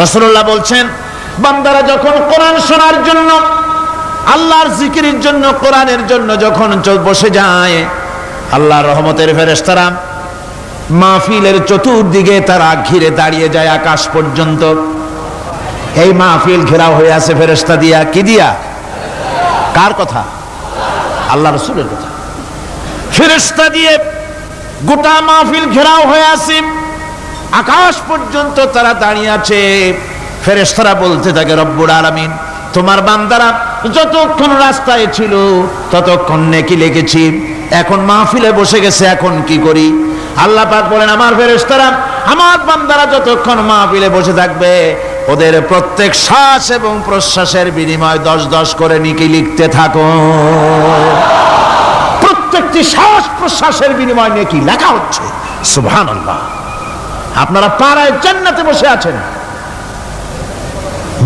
রাসূলুল্লাহ বলছেন, বান্দারা যখন কোরআন শোনার জন্য, আল্লাহর জিকিরের জন্য, কোরআনের জন্য যখন বসে যায়, আল্লাহর রহমতের ফেরেশতারা মাহফিলের চতুর্দিকে তারা ঘিরে দাঁড়িয়ে যায় আকাশ পর্যন্ত। এই মাহফিল ঘেরাও হয়ে আছে ফেরেশতা দিয়া। কি দিয়া? কার কথা? আল্লাহ রাসূলের কথা। ফেরেশতা দিয়ে গোটা মাহফিল ঘেরাও হয়ে আছে, আকাশ পর্যন্ত তারা দাঁড়িয়ে আছে। ফেরেশতারা বলতে থাকে, রব্বুল আলামিন, তোমার বান্দারা যতক্ষণ রাস্তায় ছিল ততক্ষণ নেকি লিখেছি, এখন মাহফিলে বসে গেছে, এখন কি করি? আল্লাহ পাক বলেন, আমার ফেরেশতারা, আমার বান্দারা যতক্ষণ মাহফিলে বসে থাকবে, ওদের প্রত্যেক শ্বাস এবং প্রশ্বাসের বিনিময়ে 10-10 করে নেকি লিখতে থাকো। প্রত্যেকটি শ্বাস প্রশ্বাসের বিনিময়ে নেকি লেখা হচ্ছে। সুবহানাল্লাহ। আপনারা পাড়ায় জান্নাতে বসে আছেন।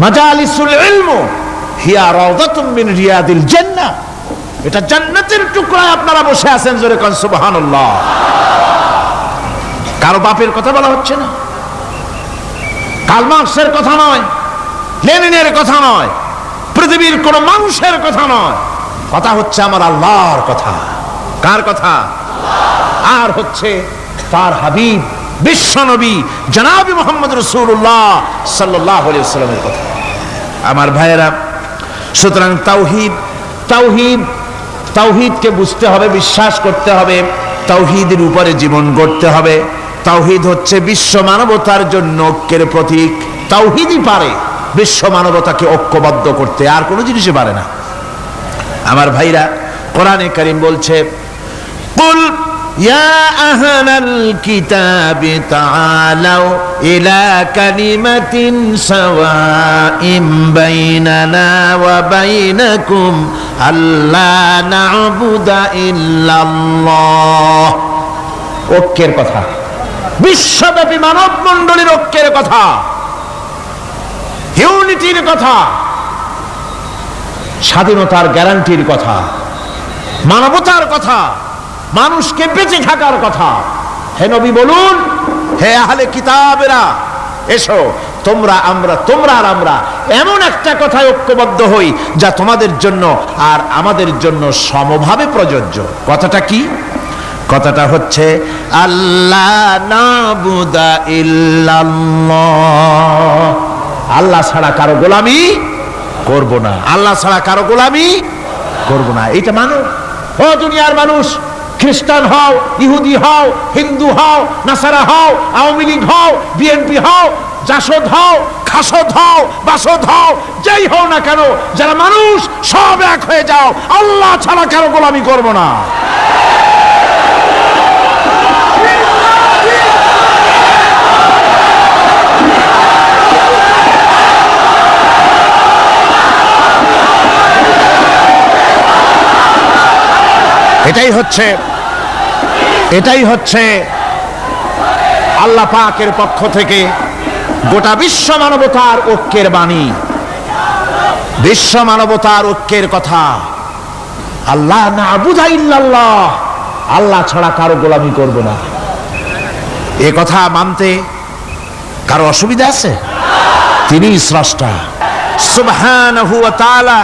মাজালিসুল ইলম হিয়া রাওদাতুম মিন রিয়াদিল জান্নাহ, এটা জান্নাতের টুকরায় আপনারা বসে আছেন। জোরে কোন সুবহানাল্লাহ। কারো বাপের কথা বলা হচ্ছে না, কার্ল মার্কসের কথা নয়, লেনিনের কথা নয়, পৃথিবীর কোন মানুষের কথা নয়, কথা হচ্ছে আমার আল্লাহর কথা। কার কথা? আর হচ্ছে তার হাবিব বিশ্ব নবী জনাব মুহাম্মদ রাসূলুল্লাহ সাল্লাল্লাহু আলাইহি ওয়াসাল্লামের কথা। আমার ভাইয়েরা, সুতরাং তাওহীদ তাওহীদ তাওহীদকে বুঝতে হবে, বিশ্বাস করতে হবে, তাওহীদের উপরে জীবন গড়তে হবে। তাওহীদ হচ্ছে বিশ্ব মানবতার জন্য ঐক্যের প্রতীক। তাওহীদই পারে বিশ্ব মানবতাকে ঐক্যবদ্ধ করতে, আর কোনো জিনিসই পারে না। আমার ভাইরা, কোরআনে কারীম বলছে, কুল ইয়া আহলাল কিতাবি তাআলাউ ইলা কালিমাতিন সাওয়াইম বাইনানা ওয়া বাইনাকুম আল্লা না'বুদা ইল্লাল্লাহ। ঐক্যের কথা, বিশ্বব্যাপী মানব মণ্ডলীর ঐক্যের কথা, ইউনিটির কথা, স্বাধীনতার গ্যারান্টির কথা, মানবতার কথা, মানুষকে বেঁচে থাকার কথা। হে নবী বলুন, হে আহলে কিতাবেরা, এসো তোমরা আর আমরা এমন একটা কথায় ঐক্যবদ্ধ হই যা তোমাদের জন্য আর আমাদের জন্য সমভাবে প্রযোজ্য। কথাটা কি? কথাটা হচ্ছে আল্লাহ নাবুদা ইল্লাল্লাহ, আল্লাহ ছাড়া কারো গোলামি করব না, আল্লাহ ছাড়া কারো গোলামি করব না। এটা মানো। ও দুনিয়ার মানুষ, খ্রিস্টান হও, ইহুদি হও, হিন্দু হও, নাসারা হও, আওয়ামী লীগ হও, বিএনপি হও, জাসদ হও, খাসদ হও, বাসদ হও, যেই হও না কেন, যারা মানুষ সব এক হয়ে যাও, আল্লাহ ছাড়া কারো গোলামি করব না। এটাই হচ্ছে আল্লাহ পাকের পক্ষ থেকে গোটা বিশ্ব মানবতার ঐক্যের বাণী, বিশ্ব মানবতার ঐক্যের কথা। আল্লাহ না'বুদা ইল্লাল্লাহ, আল্লাহ ছাড়া কারো গোলামি করব না। এ কথা মানতে কারো অসুবিধা আছে? তিনি স্রষ্টা সুবহানাহু ওয়া তাআলা।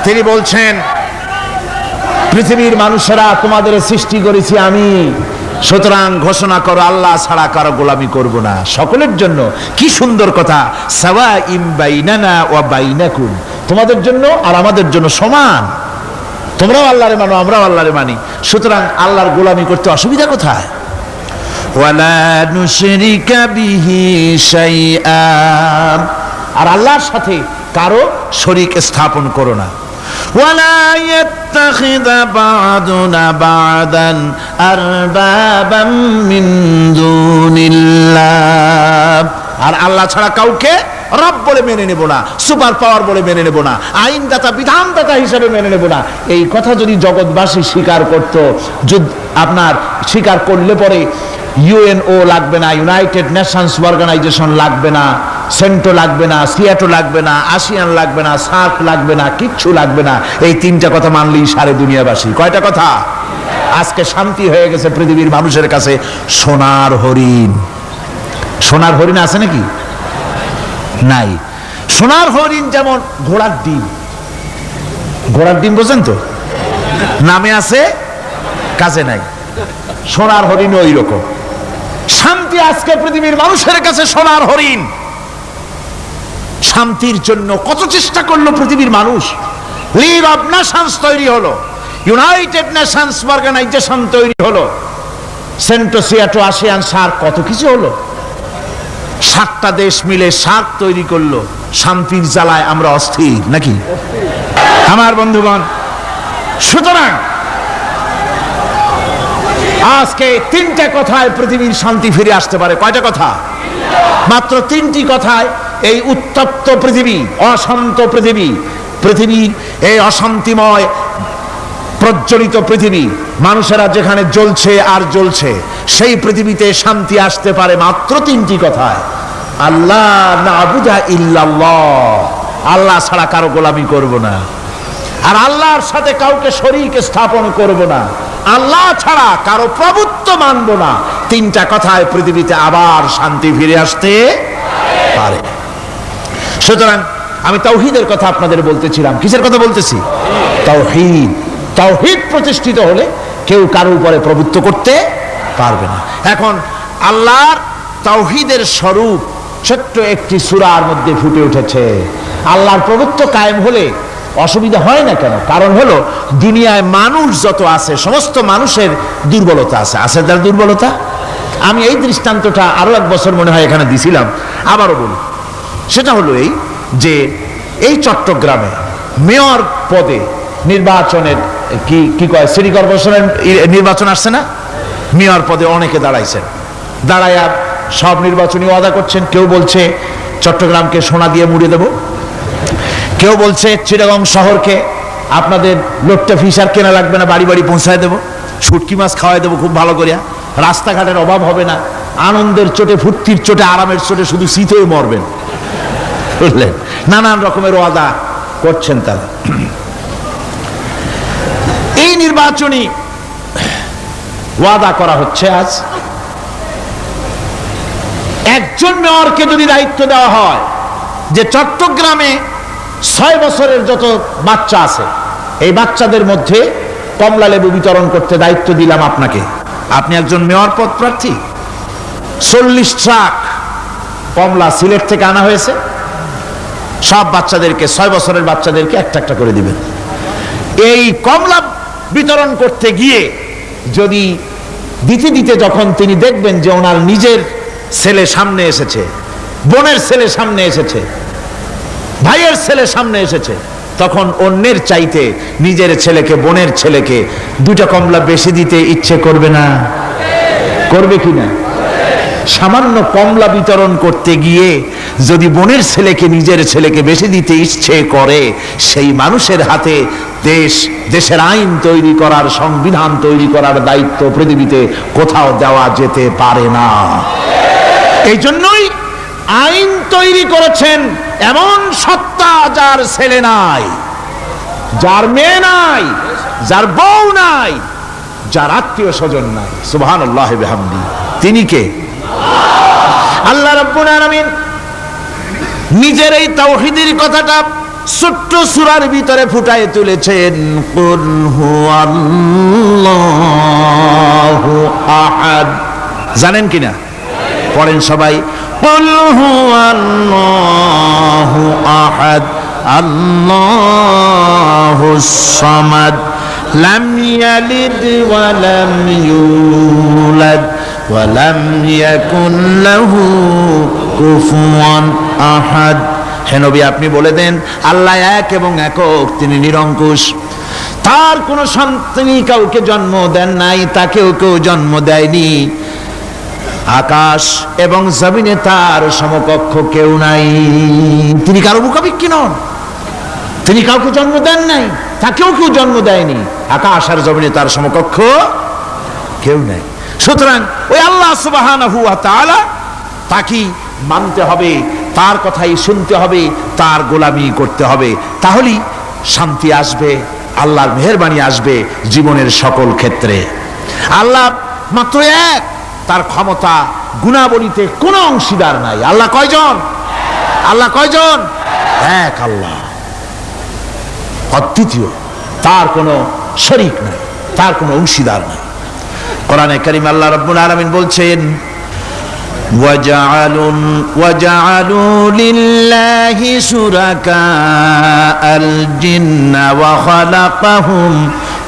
তিনি বলছেন, পৃথিবীর মানুষেরা তোমাদের সৃষ্টি করেছি আমি, সুতরাং ঘোষণা করো আল্লাহ ছাড়া কারো গোলামি করব না, সকলের জন্য। কি সুন্দর কথা, সাওয়াইম বাইনানা ওয়া বাইনাকুম, তোমাদের জন্য আর আমাদের জন্য সমান। তোমরাও আল্লাহরে মানো, আমরাও আল্লাহরে মানি, সুতরাং আল্লাহর গোলামি করতে অসুবিধা কোথায়? ওয়ালা নুশরিকা বিহি শাইআ, আর আল্লাহর সাথে কারো শরীক স্থাপন করো না। ولا يتخذ بعضنا بعضا أربابا من دون الله, আর আল্লাহ ছাড়া কাউকে রব বলে মেনে নেব না, সুপার পাওয়ার বলে মেনে নেব না, আইনদাতা বিধানদাতা হিসেবে মেনে নেব না। এই কথা যদি জগৎবাসী স্বীকার করত, আপনার স্বীকার করলে পরে ইউএনও লাগবে না, ইউনাইটেড নেশনস অর্গানাইজেশন লাগবে না, সেন্টো লাগবে না, সিয়াটো লাগবে না, আসিয়ান লাগবে না, সার্ক লাগবে না, কিচ্ছু লাগবে না। এই তিনটা কথা মানলেই সারে দুনিয়াবাসী। কয়টা কথা? আজকে শান্তি হয়ে গেছে পৃথিবীর মানুষের কাছে। সোনার হরিণ, সোনার হরিণ আছে নাকি? নাই। সোনার হরিণ যেমন ঘোড়ার ডিম, ঘোড়ার ডিম বোঝেন তো, নামে আছে কাজে নাই। সোনার হরিণ ওই রকম। শান্তি আজকে পৃথিবীর মানুষের কাছে সোনার হরিণ। শান্তির জন্য কত চেষ্টা করলো পৃথিবীর মানুষ। লিগ অব নেশনস তৈরি হলো, ইউনাইটেড নেশনস অর্গানাইজেশন তৈরি হলো, সেন্টো, সিয়াটো, আসিয়ান, সার্ক, কত কিছু হলো। 7টা দেশ মিলে সার্ক তৈরি করলো। শান্তির জ্বালায় আমরা অস্থির নাকি আমার বন্ধুগণ? সুতরাং আজকে 3টা কথায় পৃথিবীর শান্তি ফিরে আসতে পারে। কয়টা কথা? মাত্র 3টি কথায় এই উত্তপ্ত পৃথিবী, অশান্ত পৃথিবী, পৃথিবীর এই অশান্তিময় প্রজ্বলিত পৃথিবী, মানুষেরা যেখানে জ্বলছে আর জ্বলছে, সেই পৃথিবীতে শান্তি আসতে পারে মাত্র 3টি কথায়। আল্লাহ না'বুদা ইল্লাল্লাহ, আল্লাহ ছাড়া কারো গোলামি করব না, আর আল্লাহর সাথে কাউকে শরীক স্থাপন করব না, আল্লাহ ছাড়া কারো প্রভুত্ব মানব না, তিনটা কথায় পৃথিবীতে আবার শান্তি ফিরে আসতে পারে। সুতরাং আমি তাওহীদের কথা আপনাদের বলতেছিলাম। কিসের কথা বলতেছি? তাওহীদ। তাওহীদ প্রতিষ্ঠিত হলে কেউ কারো উপরে প্রভুত্ব করতে পারবে না। এখন আল্লাহর তাওহীদের স্বরূপ ছোট্ট একটি সূরার মধ্যে ফুটে উঠেছে। আল্লাহর প্রভুত্ব কায়েম হলে অসুবিধা হয় না কেন? কারণ হলো দুনিয়ায় মানুষ যত আছে সমস্ত মানুষের দুর্বলতা আছে। আছে তার দুর্বলতা। আমি এই দৃষ্টান্তটা আরো এক বছর মনে হয় এখানে দিছিলাম, আবারও বলি। সেটা হলো এই যে এই চট্টগ্রামে মেয়র পদে নির্বাচনের কি কয় সিটি কর্পোরেশনের নির্বাচন আসছে না? মেয়র পদে অনেকে দাঁড়াইছেন, দাঁড়াইয়া সব নির্বাচনী ওয়াদা করছেন। কেউ বলছে চট্টগ্রামকে সোনা দিয়ে মুড়ে দেব, কেউ বলছে চিটাগং শহরকে আপনাদের লোট্টা ফিশার কেনা লাগবে না, বাড়ি বাড়ি পৌঁছায় দেবো, শুটকি মাছ খাওয়াই দেবো খুব ভালো করিয়া, রাস্তাঘাটের অভাব হবে না, আনন্দের চোটে ফুর্তির চোটে আরামের চোটে শুধু শীতেই মরবেন। বুঝলেন? নানান রকমের ওয়াদা করছেন তারা। এই নির্বাচনী ওয়াদা করা হচ্ছে। আজ একজন মেয়রকে যদি দায়িত্ব দেওয়া হয় যে চট্টগ্রামে 6 বছরের যত বাচ্চা আছে এই বাচ্চাদের মধ্যে কমলা লেবু বিতরণ করতে দায়িত্ব দিলাম আপনাকে, আপনি একজন মেয়র পদ প্রার্থী, 40 ট্রাক কমলা সিলেট থেকে আনা হয়েছে, সব বাচ্চাদেরকে 6 বছরের বাচ্চাদেরকে একটা একটা করে দিবেন। এই কমলা বিতরণ করতে গিয়ে যদি দিতে দিতে যখন তিনি দেখবেন যে ওনার নিজের ছেলে সামনে এসেছে, বোনের ছেলে সামনে এসেছে, ভাইয়ের ছেলে সামনে এসেছে, তখন অন্যের চাইতে নিজের ছেলেকে বোনের ছেলেকে 2টা কমলা বেশি দিতে ইচ্ছে করবে না? করবে কিনা? সামান্য কমলা বিতরণ করতে গিয়ে যদি বোনের ছেলেকে নিজের ছেলেকে বেশি দিতে ইচ্ছে করে, সেই মানুষের হাতে দেশের আইন তৈরি করার, সংবিধান তৈরি করার দায়িত্ব পৃথিবীতে কোথাও দেওয়া যেতে পারে না। এই জন্যই আইন তৈরি করেছেন এমন সত্তা যার ছেলে নাই, যার মেয়ে নাই, যার বউ নাই, যার আত্মীয় স্বজন নাই। সুবহানাল্লাহি ওয়া বিহামদি। তিনি কে? আল্লাহ রাব্বুল আলামিন নিজের এই তাওহীদের কথাটা ছোট্ট সূরার ভিতরে ফুটায় তুলেছেন। কুল হুয়াল্লাহু আহাদ। জানেন কিনা? পড়েন সবাই। কুল হুয়াল্লাহু আহাদ আল্লাহুস সামাদ লাম ইয়ালিদ ওয়া লাম ইউলাদ ওয়া লাম ইয়াকুন লাহু কুফুয়ান আহাদ। হে নবী, আপনি বলে দেন আল্লাহ এক এবং একক, তিনি নিরঙ্কুশ, তার কোনো সন্তান কাউকে জন্ম দেন নাই, তাকেও কেউ জন্ম দেয়নি, আকাশ এবং জমিনে তার সমকক্ষ কেউ নাই। তিনি কারো মুখাপেক্ষী নন, তিনি কাউকে জন্ম দেন নাই, তাকেও কেউ জন্ম দেয়নি, আকাশ আর জমিনে তার সমকক্ষ কেউ নাই। সুতরাং ওই আল্লাহ সুবহানাহু ওয়া তাআলা তাকে মানতে হবে, তার কথাই শুনতে হবে, তার গোলামি করতে হবে, তাহলেই শান্তি আসবে, আল্লাহর মেহেরবানি আসবে জীবনের সকল ক্ষেত্রে। আল্লাহ মাত্র এক, তার ক্ষমতা গুণাবলীতে কোনো অংশীদার নাই। আল্লাহ কয়জন? আল্লাহ কয়জন? এক আল্লাহ, অদ্বিতীয়, তার কোনো শরীক নাই, তার কোনো অংশীদার নাই। কোরআনে কারীম আল্লাহ রাব্বুল আলামিন বলছেন وَجَعَلُوا لِلَّهِ شُرَكَاءَ الْجِنَّ وَخَلَقَهُمْ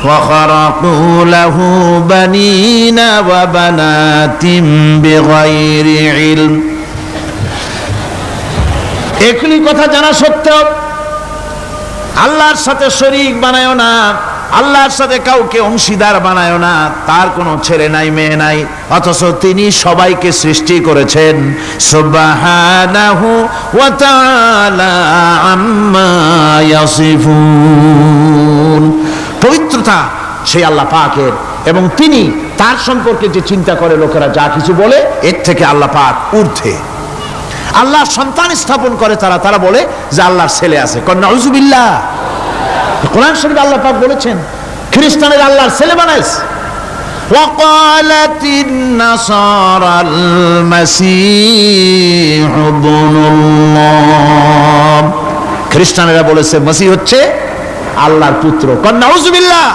وَخَرَقُوا لَهُ بَنِينَ وَبَنَاتٍ بِغَيْرِ عِلْمٍ। একই কথা জানা সত্ত্বেও আল্লাহর সাথে শরীক বানায়ো না, আল্লাহর সাথে কাউকে অংশীদার বানায় না, তার কোনো ছেলে নাই, মেয়ে নাই, অথচ তিনি সবাইকে সৃষ্টি করেছেন। সুবহানাহু ওয়া তাআলা আম্মা ইয়াসিফুন। পবিত্রতা সেই আল্লাহ পাকের, এবং তিনি তার সম্পর্কে যে চিন্তা করে লোকেরা যা কিছু বলে, এর থেকে আল্লাহ পাক ঊর্ধ্বে। আল্লাহ সন্তান স্থাপন করে তারা বলে যে আল্লাহর ছেলে আছে। নাউযুবিল্লাহ। কোরআন শরীফে আল্লাহ পাক বলেছেন খ্রিস্টানের আল্লাহর ছেলে বানাইছে, وقالت النصارى المسيح ابن الله খ্রিস্টানেরা বলেছে মসিহ হচ্ছে আল্লাহর পুত্র কন নাউজুবিল্লাহ।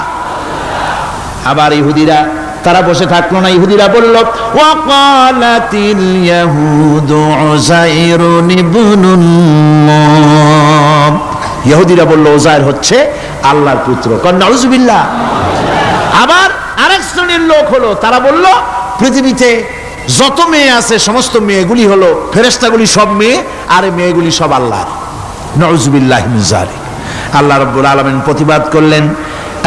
আবার ইহুদিরা তারা বসে থাকলো না, ইহুদিরা বলল ওয়াকালাতিল ইয়াহুদু উযাইরুন ইবনুল্লাহ, ইহুদিরা বলল উযাইর হচ্ছে আল্লাহর পুত্র কন নাউজুবিল্লাহ। আবার আরেক শ্রেণীর লোক হলো, তারা বলল পৃথিবীতে যত মেয়ে আছে সমস্ত মেয়েগুলি হলো ফেরেশতাগুলি সব মেয়ে, আর মেয়েগুলি সব আল্লাহর। নাউজুবিল্লাহি মিন যালিক। আল্লাহ রাব্বুল আলামিন প্রতিবাদ করলেন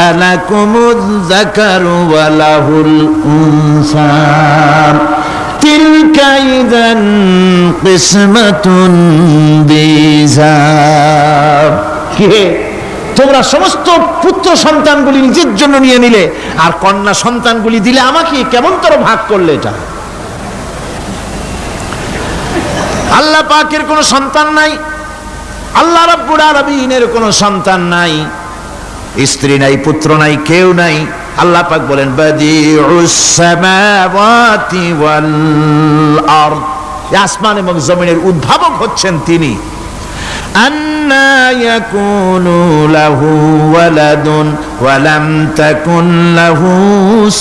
আলাকুমুয যাকারু ওয়া লাহুল উনসা তিলকা ইযান কিসমাতুন বিজা। কে তোমরা সমস্ত পুত্র সন্তানগুলি নিজের জন্য নিয়ে নিলে আর কন্যা সন্তানগুলি দিলে আমাকে, কেমন তোর ভাগ করলে এটা? আল্লাহ পাকের কোনো সন্তান নাই, আল্লাহ রাব্বুল আলামিনের কোনো সন্তান নাই, স্ত্রী নাই, পুত্র নাই, কেউ নাই। আল্লাহ পাক বলেন বাদিউস সামাওয়াতি ওয়াল আরদ, আসমান এবং জমিনের উদ্ভাবক হচ্ছেন তিনি। আন্না ইয়াকুনু লাহু ওয়ালাদুন ওয়া লাম তাকুন লাহু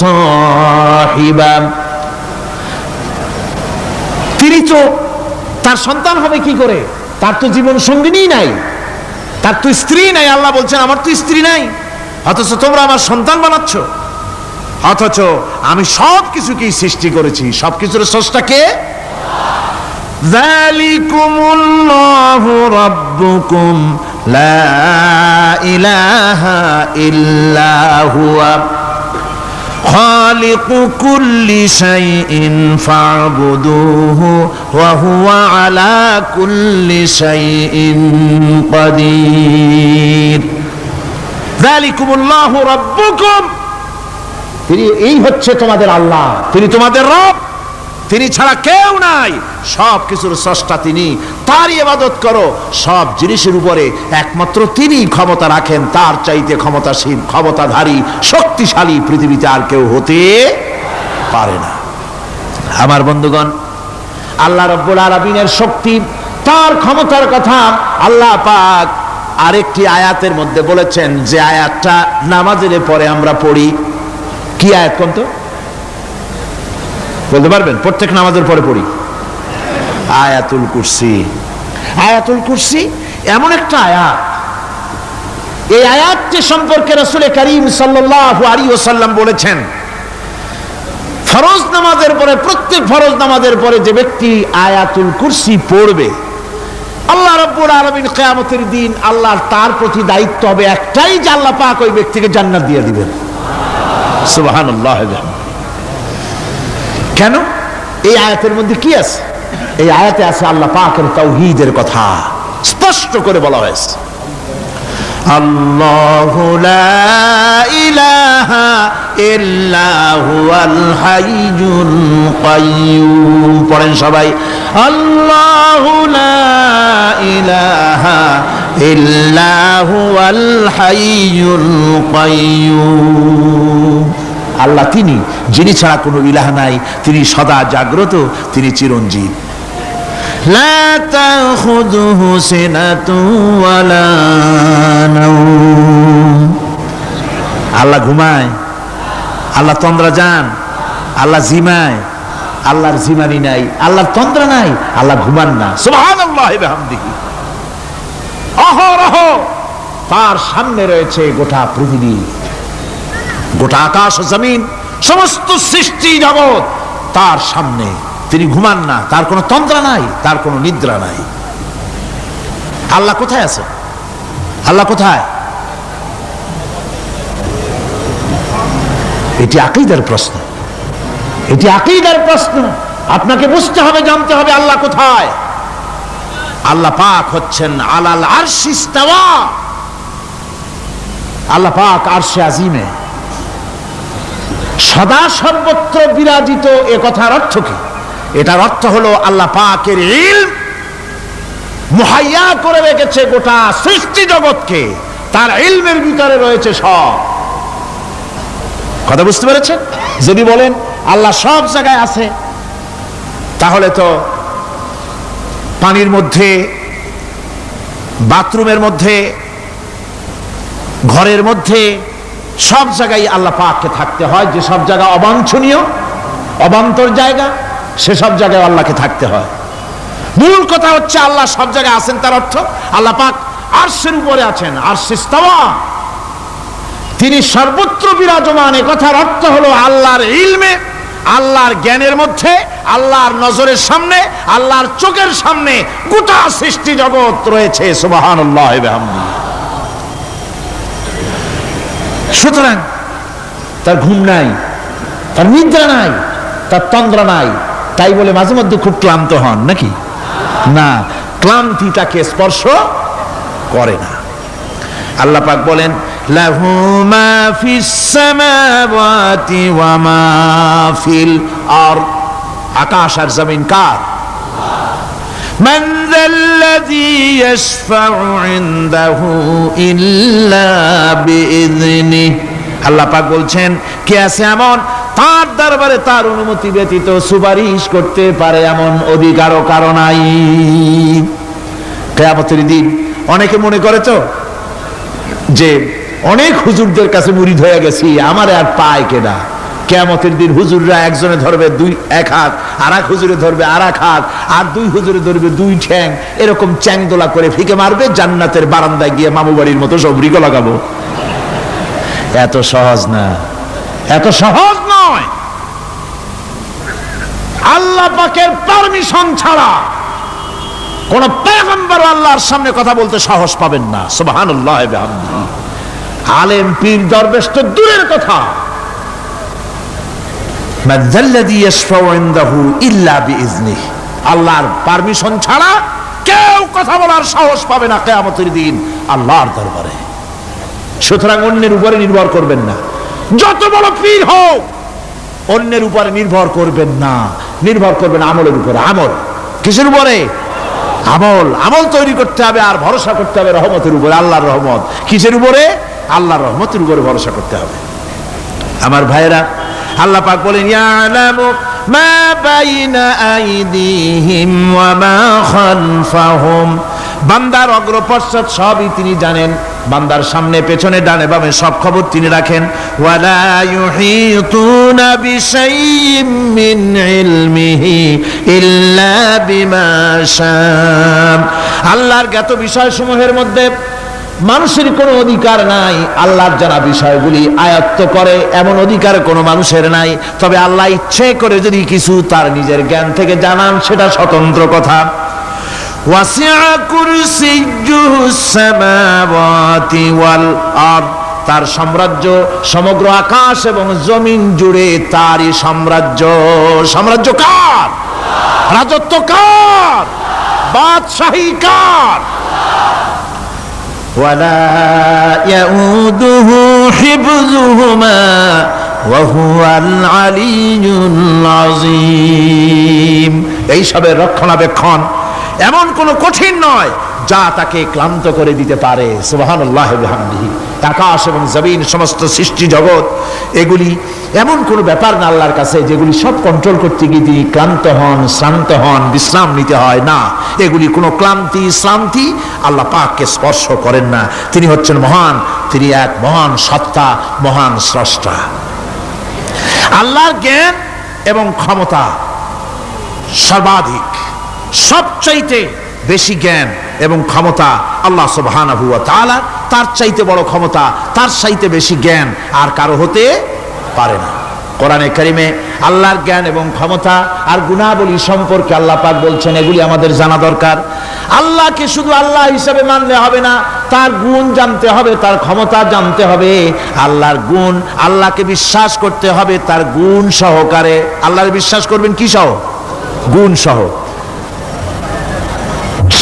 সাহিবা, তিনি তো তার সন্তান হবে কি করে? তার তো জীবন সঙ্গিনী নাই, তার তো স্ত্রী নাই। আল্লাহ বলছেন আমার তো স্ত্রী নাই, অথচ তোমরা আমার সন্তান বানাচ্ছ। অথচ আমি সব কিছুকেই সৃষ্টি করেছি, সবকিছুর স্রষ্টা কে? যালিকুমুল্লাহু রাব্বুকুম লা ইলাহা ইল্লা হুয়া খালিকু কুল্লি শাইইন ফা'বুদুহু ওয়া হুয়া আলা কুল্লি শাইইন কাদির। যালিকুমুল্লাহু রাব্বুকুম, তিনি এই হচ্ছে তোমাদের আল্লাহ, তিনি তোমাদের রব, তিনি ছাড়া কেউ নাই, সব কিছুর স্রষ্টা তিনি, তারই ইবাদত করো। সব জিনিসের উপরে একমাত্র তিনি ক্ষমতা রাখেন, তার চাইতে ক্ষমতাশীল, ক্ষমতাধারী, শক্তিশালী পৃথিবীতে আর কেউ হতে পারে না। আমার বন্ধুগণ, আল্লাহ রাব্বুল আলামিনের শক্তি, তার ক্ষমতার কথা আল্লাহ পাক আরেকটি আয়াতের মধ্যে বলেছেন, যে আয়াতটা নামাজের পরে আমরা পড়ি। কি আয়াত কোন তো বলতে পারবেন? প্রত্যেক নামাজের পরে পড়ি আয়াতুল কুরসি। আয়াতুল কুরসি এমন একটা আয়াত, এই আয়াতটি সম্পর্কে রাসূল করিম সাল্লাল্লাহু আলাইহি ওয়াসাল্লাম বলেছেন, ফরজ নামাজের পরে, প্রত্যেক ফরজ নামাজের পরে যে ব্যক্তি আয়াতুল কুরসি পড়বে, আল্লাহ রাব্বুল আলামিন কিয়ামতের দিন আল্লাহর তার প্রতি দায়িত্ব হবে একটাই, যে আল্লাহ পাক ওই ব্যক্তিকে জান্নাত দিয়ে দিবেন। সুবহানাল্লাহ। কেন? এই আয়াতের মধ্যে কি আছে? এই আয়াতে আছে আল্লাহ পাকের তাওহীদের কথা স্পষ্ট করে বলা হয়েছে। আল্লাহু লা ইলাহা ইল্লা হুয়াল হাইয়ুল কাইয়্যুম। পড়েন সবাই, আল্লাহু লা ইলাহা ইল্লা হুয়াল হাইয়ুল কাইয়্যুম। আল্লাহ তিনি, যিনি ছাড়া কোনো ইলাহ নাই, তিনি সদা জাগ্রত, তিনি চিরঞ্জীব। লা তাখুযুহু সিনাতুন ওয়ালা নাওম। আল্লাহ ঘুমায়, আল্লাহ তন্দ্রা যান, আল্লাহ জিমায়, আল্লাহর জিমানি নাই, আল্লাহর তন্দ্রা নাই, আল্লাহ ঘুমান না। সুবহানাল্লাহি ওয়া বিহামদিহি। অহরহ তার সামনে রয়েছে গোটা পৃথিবী, গোটা আকাশ ও জমিন, সমস্ত সৃষ্টি জগৎ তার সামনে। তিনি ঘুমান না, তার কোনো তন্দ্রা নাই, তার কোনো নিদ্রা নাই। আল্লাহ কোথায় আছে? আল্লাহ কোথায়? এটি আকীদার প্রশ্ন, এটি আকীদার প্রশ্ন। আপনাকে বুঝতে হবে, জানতে হবে আল্লাহ কোথায়। আল্লাহ পাক হচ্ছেন আলাল আরশি ইস্তাওয়া, আল্লাহ পাক আরশে আজিমে সদা সর্বত্র বিরাজিত। এ কথার অর্থ কি? এটার অর্থ হলো আল্লাহ পাকের ইলম মুহাইয়া করে রেখেছে গোটা সৃষ্টি জগৎকে, তার ইলমের ভিতরে রয়েছে সব। কথা বুঝতে পেরেছেন? যদি বলেন আল্লাহ সব জায়গায় আছে, তাহলে তো পানির মধ্যে, বাথরুমের মধ্যে, ঘরের মধ্যে, সব জায়গায় আল্লাহ পাককে থাকতে হয়। যে সব জায়গা অবাঞ্ছনীয়, অবান্তর জায়গা, সেসব জায়গায় আল্লাহকে থাকতে হয়। মূল কথা হচ্ছে আল্লাহ সব জায়গায় আছেন, তার অর্থ আল্লাহ পাক আরশের উপরে আছেন। আরশ ইস্তাওয়া, তিনি সর্বত্র বিরাজমান। এ কথার অর্থ হলো আল্লাহর ইলমে, আল্লাহর জ্ঞানের মধ্যে, আল্লাহর নজরের সামনে, আল্লাহর চোখের সামনে গোটা সৃষ্টি জগৎ রয়েছে। সুবহানাল্লাহ ওয়া বিহামদিহি। সুতরাং তার ঘুম নাই, তার নিদ্রা নাই, তার তন্দ্রা নাই। তাই বলে মাঝে মধ্যে খুব ক্লান্ত হন নাকি? না, ক্লান্তি তাকে স্পর্শ করে না। আল্লাহ পাক বলেন লাহু মা ফিস সামাওয়াতি ওয়া মা ফিল আরদ, আকাশ আর জমিন কার? মান যাল্লাযী ইয়াশফাউ ইনদাহু ইল্লা বিইযনিহি। আল্লাহ পাক বলছেন, কে আছে এমন তার দরবারে তার অনুমতি ব্যতীত সুপারিশ করতে পারে এমন অধিকারও কারো নাই। কিয়ামতের দিন অনেকে মনে করে তো যে অনেক হুজুরদের কাছে মুরিদ হয়ে গেছি, আমারে আর পায় কেনা। কিয়ামতের দিন হুজুররা একজনে ধরবে এক হাত, আর এক হুজুরে ধরবে আর এক হাত, আর দুই হুজুরে ধরবে দুই ঠ্যাং, এরকম চ্যাংদোলা করে ফিকে মারবে, জান্নাতের বারান্দায় গিয়ে মামু বাড়ির মতো সব রিকো লাগাবো। এত সহজ না, এত সহজ নয়। আল্লাহ পাকের পারমিশন ছাড়া কোন পয়গম্বর আল্লাহর সামনে কথা বলতে সাহস পাবেন না। সুবহানাল্লাহ ওয়া বিহামদিহি। আলেম পীর দরবেশ তো দূরের কথা, মান যাল্লাযী ইয়াশফাউ ইনদাহু ইল্লা বিইযনিহি, আল্লাহর পারমিশন ছাড়া কেউ কথা বলার সাহস পাবে না কিয়ামতের দিন আল্লাহর দরবারে। সুতরাং অন্যের উপরে নির্ভর করবেন না, যত বড় পীর হোক অন্যের উপরে নির্ভর করবেন না, নির্ভর করবেন আমলের উপরে। আমল কিসের উপরে? আমল। আমল তৈরি করতে হবে আর ভরসা করতে হবে রহমতের উপরে, আল্লাহর রহমত। কিসের উপরে? আল্লাহর রহমতের উপরে ভরসা করতে হবে। আমার ভাইরা, আল্লাহ পাক বলেন ইয়ালামু মা বাইনা আইদিহিম ওয়া মা খালফাহুম, বান্দার অগ্রপশ্চাৎ সবই তিনি জানেন। বান্দার সামনে পেছনে ডানে বামে সব খবর তিনি রাখেন। ওয়ালা ইউহিতুনা বিশাইইম মিন ইলমিহি ইল্লা বিমা শাআ, আল্লাহর জ্ঞাত বিষয়সমূহের মধ্যে মানুষের কোনো অধিকার নাই। আল্লাহর জানা বিষয়গুলি আয়ত্ত করে এমন অধিকার কোনো মানুষের নাই। তবে আল্লাহ ইচ্ছে করে যদি কিছু তার নিজের জ্ঞান থেকে জানান, সেটা স্বতন্ত্র কথা। ওয়াসিআ কুরসিয়্যুহুস সামাওয়াতি ওয়াল আরদ, তার সাম্রাজ্য সমগ্র আকাশ এবং জমিন জুড়ে তারই সাম্রাজ্য। সাম্রাজ্য কার? রাজত্ব কার? বাদশাহী কার? ওয়ালা ইয়াউদুহু হিফযুহুমা ওয়া হুয়াল আলিয়্যুল আযীম। এই সবের রক্ষণাবেক্ষণ এমন কোন কঠিন নয় যা তাকে ক্লান্ত করে দিতে পারে। সুবহানাল্লাহ ওয়া বিহামদিহি। আকাশ এবং জমিন, সমস্ত সৃষ্টি জগৎ, এগুলি এমন কোন ব্যাপার না আল্লাহর কাছে যেগুলি সব কন্ট্রোল করতে গিয়ে তিনি ক্লান্ত হন, শ্রান্ত হন, বিশ্রাম নিতে হয় না। এগুলি কোনো ক্লান্তি শ্রান্তি আল্লাহ পাককে স্পর্শ করেন না। তিনি হচ্ছেন মহান, তিনি এক মহান সত্তা, মহান স্রষ্টা। আল্লাহর জ্ঞান এবং ক্ষমতা সর্বাধিক, সবচাইতে বেশি জ্ঞান এবং ক্ষমতা আল্লাহ সুবহানাহু ওয়া তাআলা। তার চাইতে বড় ক্ষমতা, তার চাইতে বেশি জ্ঞান আর কারো হতে পারে না। কোরআনে কারিমে আল্লাহর জ্ঞান এবং ক্ষমতা আর গুণাবলী সম্পর্কে আল্লাহ পাক বলছেন, এগুলি আমাদের জানা দরকার। আল্লাহকে শুধু আল্লাহ হিসাবে মানলে হবে না, তার গুণ জানতে হবে, তার ক্ষমতা জানতে হবে। আল্লাহর গুণ, আল্লাহকে বিশ্বাস করতে হবে তার গুণ সহকারে। আল্লাহর বিশ্বাস করবেন কি সহ? গুণ সহ।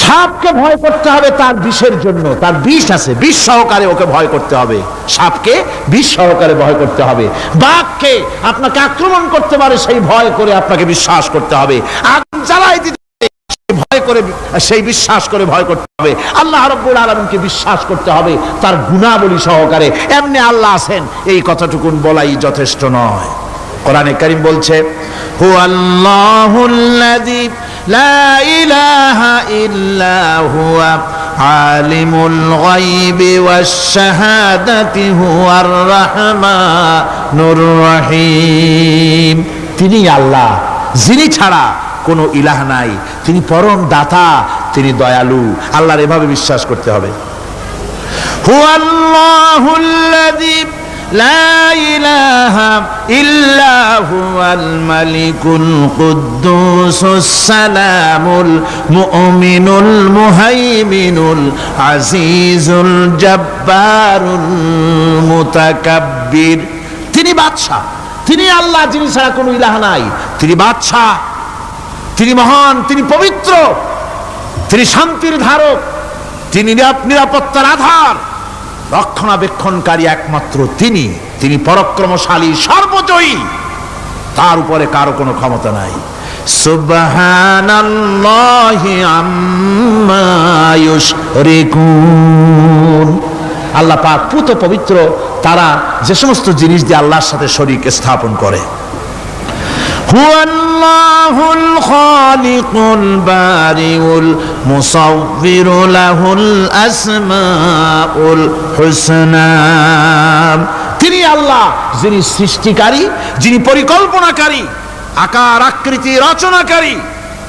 সাপকে ভয় করতে হবে তার বিষের জন্য, তার বিষ আছে, বিষ সহকারে ওকে ভয় করতে হবে। সাপকে বিষ সহকারে ভয় করতে হবে। বাঘকে আপনাকে আক্রমণ করতে পারে সেই ভয় করে আপনাকে বিশ্বাস করতে হবে। আগুন জ্বালাই দিতে ভয় করে, সেই বিশ্বাস করে ভয় করতে হবে। আল্লাহ রাব্বুল আলামিনকে বিশ্বাস করতে হবে তার গুণাবলী সহকারে। এমনি আল্লাহ আছেন এই কথাটুকুন বলাই যথেষ্ট নয়। কোরআনে কারীম বলছে, হুয়াল্লাহুল্লাযী লা ইলাহা ইল্লা হুয়া আলিমুল গায়বি ওয়াশ শাহাদাতি হুয়ার রাহমানুর রহিম। তিনি আল্লাহ, যিনি ছাড়া কোনো ইলাহ নাই, তিনি পরম দাতা, তিনি দয়ালু। আল্লাহর এভাবে বিশ্বাস করতে হবে। হুয়াল্লাহুল্লাযী লা ইলাহা ইল্লা হুয়াল মালিকুল কুদ্দুসুস সালামুল মুমিনুল মুহাইমিনুল আজিজুল জব্বারুল মুতাকাব্বির। তিনি বাদশা, তিনি আল্লাহ, যিনি ছাড়া কোনো ইলাহ নাই। তিনি বাদশা, তিনি মহান, তিনি পবিত্র, তিনি শান্তির ধারক, তিনি নিরাপত্তার আধার, রক্ষণাবেক্ষণকারী একমাত্র তিনি। তিনি পরাক্রমশালী, সর্বজয়ী, তার উপরে কারো কোনো ক্ষমতা নাই। সুবহানাল্লাহি আম্মা ইউশরিকুন। আল্লাহ পাক পুত পবিত্র তারা যে সমস্ত জিনিস দিয়ে আল্লাহর সাথে শরীক স্থাপন করে। হুয়াল্লাহুল খালিকুল বারিউল মুসাউবিরু লাহুল আসমাউল হুসনা। তিনি আল্লাহ, যিনি সৃষ্টিকারী, যিনি পরিকল্পনাকারী, আকার আকৃতি রচনাকারী।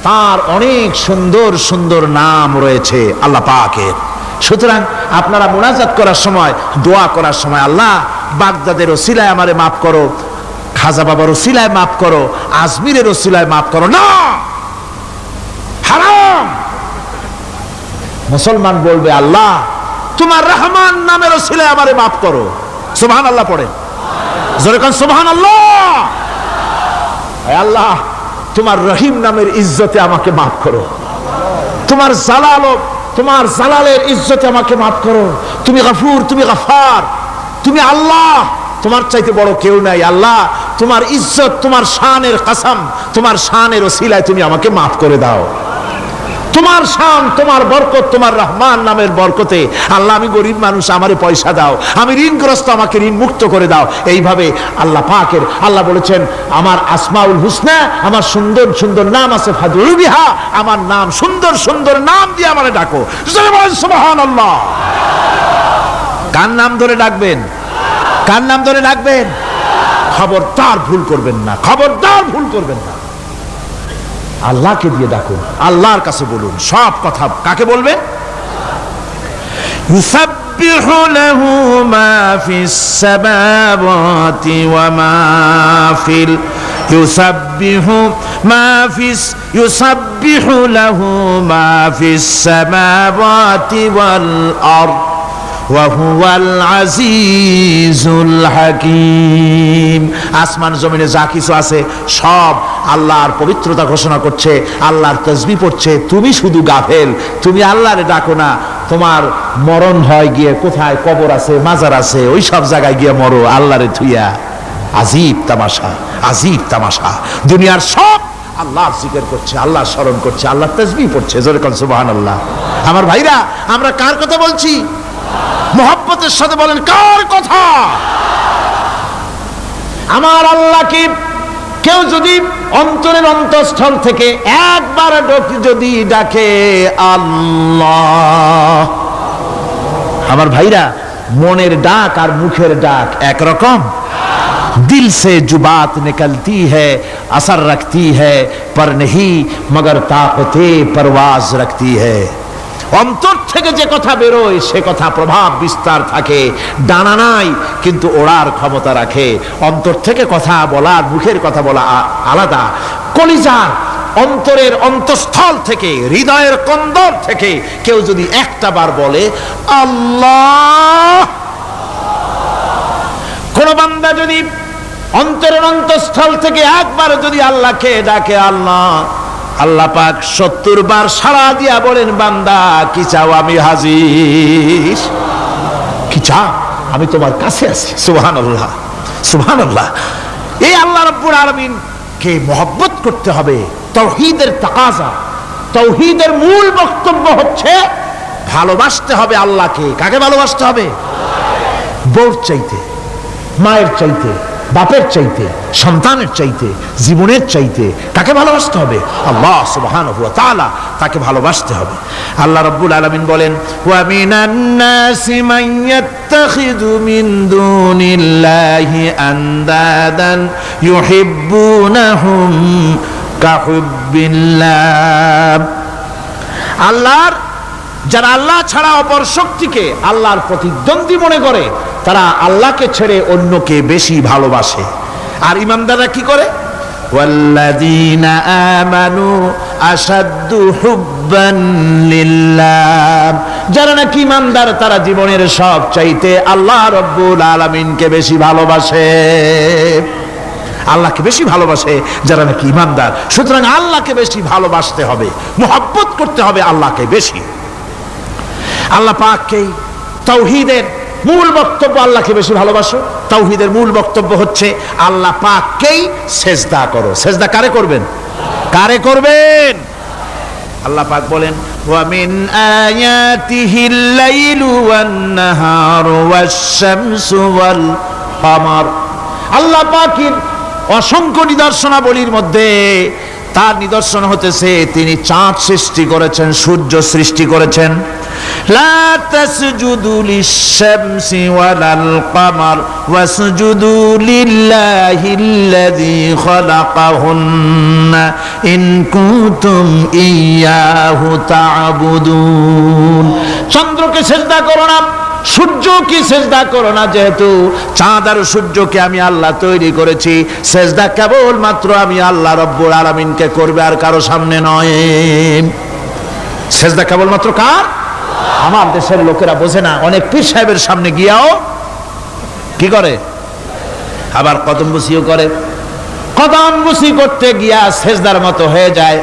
তার অনেক সুন্দর সুন্দর নাম রয়েছে আল্লাহ পাকের। সুতরাং আপনারা মুনাজাত করার সময়, দোয়া করার সময়, আল্লাহ বাগদাদের ওসিলায় আমারে মাফ করো, খাজা বাবার ওসিলায় মাফ করো, আজমিরের ওসিলায় মাফ করো না, হারাম। মুসলমান বলবে, আল্লাহ তোমার রহমান নামের ওসিলায় আমারে মাফ করো। সুবহানাল্লাহ পড়ে, জোরে কান সুবহানাল্লাহ। আল্লাহ তোমার রহিম নামের ইজ্জতে আমাকে মাফ করো, তোমার জালালের ইজ্জতে আমাকে মাফ করো। তুমি গফুর, তুমি গফার, তুমি আল্লাহ, তোমার চাইতে বড় কেউ নাই। আল্লাহ তোমার ইজ্জত, তোমার শানের কসম, তোমার শানের ওসিলায় তুমি আমাকে মাফ করে দাও। তোমার শান, তোমার বরকত, তোমার রহমান নামের বরকতে আল্লাহ আমি গরিব মানুষ, আমারে পয়সা দাও, আমি ঋণগ্রস্ত, আমাকে ঋণ মুক্ত করে দাও। এইভাবে আল্লাহ পাকের, আল্লাহ বলেছেন আমার আসমাউল হুসনা, আমার সুন্দর সুন্দর নাম আছে, ফাদউ বিহা, আমার নাম সুন্দর সুন্দর নাম দিয়ে আমারে ডাকো। সুবহানাল্লাহ। কার নাম ধরে ডাকবেন? কার নাম ধরে ডাকবেন? খবরদার ভুল করবেন না, খবরদার ভুল করবেন না। আল্লাহকে দিয়ে ডাকুন, আল্লাহর কাছে বলুন সব কথা। কাকে বলবেন? ইউসাব্বিহু লাহু মা ফিস সামাওয়াতি ওয়া মা ফিল ইউসাব্বিহু লাহু মা ফিস সামাওয়াতি ওয়াল আরদ ওয়া হুয়াল আজিজুল হাকীম। আসমান জমিনে যা কিছু আছে সব আল্লাহর পবিত্রতা ঘোষণা করছে, আল্লাহর তাসবিহ পড়ছে। তুমি শুধু গাফেল, তুমি আল্লাহরে ডাকো না। তোমার মরণ হয় গিয়ে কোথায় কবর আছে, মাজার আছে, ওই সব জায়গায় গিয়ে মরো আল্লাহরে থুইয়া। আজীব তামাশা, আজীব তামাশা। দুনিয়ার সব আল্লাহর জিকির করছে, আল্লাহর স্মরণ করছে, আল্লাহর তাসবিহ পড়ছে। জোরে কোন সুবহানাল্লাহ। আমার ভাইরা, আমরা কার কথা বলছি? মোহাব্বতের সাথে বলেন, কার কথা? আমার আল্লাহকে কেউ যদি অন্তরের অন্তঃস্থল থেকে একবার যদি ডাকে আল্লাহ, আমার ভাইরা, মনের ডাক আর মুখের ডাক একরকম। दिल से जो बात निकलती है असर रखती है पर नहीं मगर ताकते परवाज रखती है। অন্তর থেকে যে কথা বেরোয় সে কথা প্রভাব বিস্তার থাকে, ডানা নাই কিন্তু ওড়ার ক্ষমতা রাখে। অন্তর থেকে কথা বলা, মুখের কথা বলা আলাদা। কলিজার অন্তরের অন্তঃস্থল থেকে, হৃদয়ের কন্দর থেকে কেউ যদি একটা বার বলে আল্লাহ, কোন বান্দা যদি অন্তরের অন্তঃস্থল থেকে একবার যদি আল্লাহকে ডাকে আল্লাহ, আল্লাহ পাক 70 বার সাড়া দিয়া বলেন, বান্দা কি চাও, আমি হাজির। কি চাও, আমি তোমার কাছে আছি। সুবহানাল্লাহ, সুবহানাল্লাহ। এই আল্লাহ রাব্বুল আলামিন কে মহব্বত করতে হবে, তাওহীদের তাকাজা। তাওহীদের মূল বক্তব্য হচ্ছে ভালোবাসতে হবে আল্লাহকে। কাকে ভালোবাসতে হবে? বউর চাইতে, মায়ের চাইতে, বাপের চাইতে, সন্তানের চাইতে, জীবনের চাইতে কাকে ভালোবাসতে হবে? আল্লাহ সুবহানাহু ওয়া তাআলা, তাকে ভালোবাসতে হবে। আল্লাহ রাব্বুল আলামিন বলেন, ওয়া মিনান নাসি মান ইয়াত্তাখিযু মিন দুনিল্লাহি আনদাদান ইউহিব্বুনাহুম কাহুব্বিল্লাহ। আল্লাহর যারা আল্লাহ ছাড়া অপর শক্তিকে আল্লাহর প্রতিদ্বন্দ্বী মনে করে, তারা আল্লাহকে ছেড়ে অন্যকে বেশি ভালোবাসে। আর ইমানদাররা কি করে? ওয়াল্লাযীনা আমানু আশাদ্দু হুব্বান লিল্লাহ। যারা নাকি ইমানদার তারা জীবনের সব চাইতে আল্লাহ রাব্বুল আলামিনকে বেশি ভালোবাসে। আল্লাহকে বেশি ভালোবাসে যারা নাকি ইমানদার। সুতরাং আল্লাহকে বেশি ভালোবাসতে হবে, মুহাব্বত করতে হবে আল্লাহকে বেশি। আল্লাহ পাককেই তাওহীদের মূল বক্তব্য, আল্লাহকে বেশি ভালোবাসো। তাওহীদের মূল বক্তব্য হচ্ছে আল্লাহ পাককেই সেজদা করো। সেজদা কারে করবেন? কারে করবেন? আল্লাহ পাক বলেন, ওয়া মিন আয়াতিহিল লাইলু ওয়ান নাহারু ওয়াশ-শামসু ওয়াল কমার। আল্লাহ পাকের অসংখ্য নিদর্শনাবলীর মধ্যে তার নিদর্শন হতেছে তিনি চাঁদ সৃষ্টি করেছেন, সূর্য সৃষ্টি করেছেন। লা তাসজুদু লিশ-শামসি ওয়ালাল কমার ওয়াসজুদু লিল্লাহিল্লাযী খালাকাহুন্না ইন কুনতুম ইয়্যাহু তা'বুদুন। চন্দ্রকে সিজদা করো না, সূর্যকে সিজদা করো না, যেহেতু চাঁদ আর সূর্যকে আমি আল্লাহ তৈরি করেছি। সিজদা কেবলমাত্র আমি আল্লাহ রাব্বুল আলামিনকে করবে, আর কারো সামনে নয়। সিজদা কেবলমাত্র কার? আমার দেশের লোকেরা বোঝে না, অনেক পীর সাহেবের সামনে গিয়াও কি করে? আবার কদম বুসিও করে। কদম বুসি করতে গিয়া সিজদার মতো হয়ে যায়,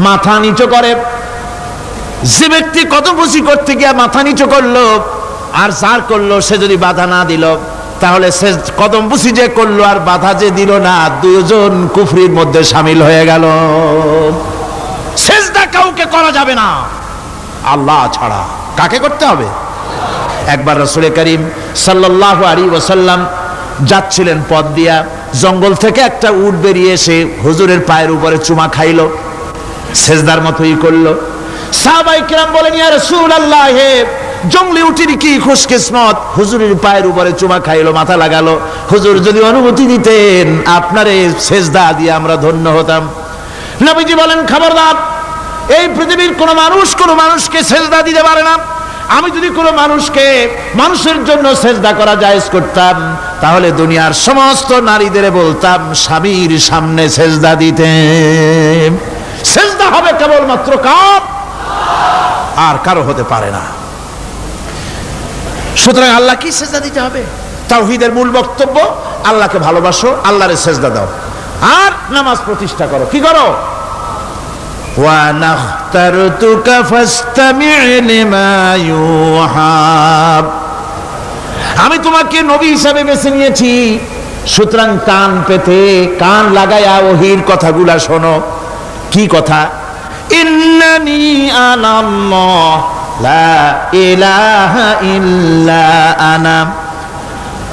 মাথা নিচু করে। যে ব্যক্তি কদম বুসি করতে গিয়া মাথা নিচু করলো আর যার করলো সে যদি বাধা না দিল, তাহলে সে কদম বুসি যে করলো আর বাধা যে দিল না, দুজন কুফরির মধ্যে শামিল হয়ে গেল। সিজদা কাউকে করা যাবে না আল্লাহ ছাড়া। কাকে করতে হবে? একবার রাসূল করিম সাল্লাল্লাহু আলাইহি ওয়াসাল্লাম যাচ্ছিলেন পথ দিয়া, জঙ্গল থেকে একটা উট বেরিয়ে এসে হুজুরের পায়ের উপরে চুমা খাইলো, সিজদার মতোই করলো। সাহাবায়ে কেরাম বলেন, ইয়া রাসূলুল্লাহ, জঙ্গলি উটির কি খুশকিসমত, হুজুরের পায়ের উপরে চুমা খাইলো, মাথা লাগালো। হুজুর যদি অনুমতি দিতেন আপনারে সিজদা দিয়ে আমরা ধন্য হতাম। নবীজি বলেন, খবরদার, এই পৃথিবীর কোন মানুষ কোন মানুষকে সিজদা দিতে পারে না। আমি যদি কোনো মানুষকে মানুষের জন্য সিজদা করা জায়েজ করতাম, তাহলে দুনিয়ার সমস্ত নারীদের বলতাম স্বামীর সামনে সিজদা দিতে। সিজদা হবে কেবলমাত্র কার? আর কারো হতে পারে না। সুতরাং আল্লাহকে সিজদা দিতে হবে। তাওহীদের মূল বক্তব্য আল্লাহকে ভালোবাসো, আল্লাহরে সিজদা দাও, আর নামাজ প্রতিষ্ঠা করো। কি করো? ওয়া নাখতারতুকা ফাসতামি' লিমা ইউহা। আমি তোমাকে নবী হিসেবে বেছে নিয়েছি, সুতরাং কান পেতে কান লাগায়া ওহীর কথাগুলা শোনো। কি কথা? ইন্নানি আনাল্লাহ লা ইলাহা ইল্লা আনা।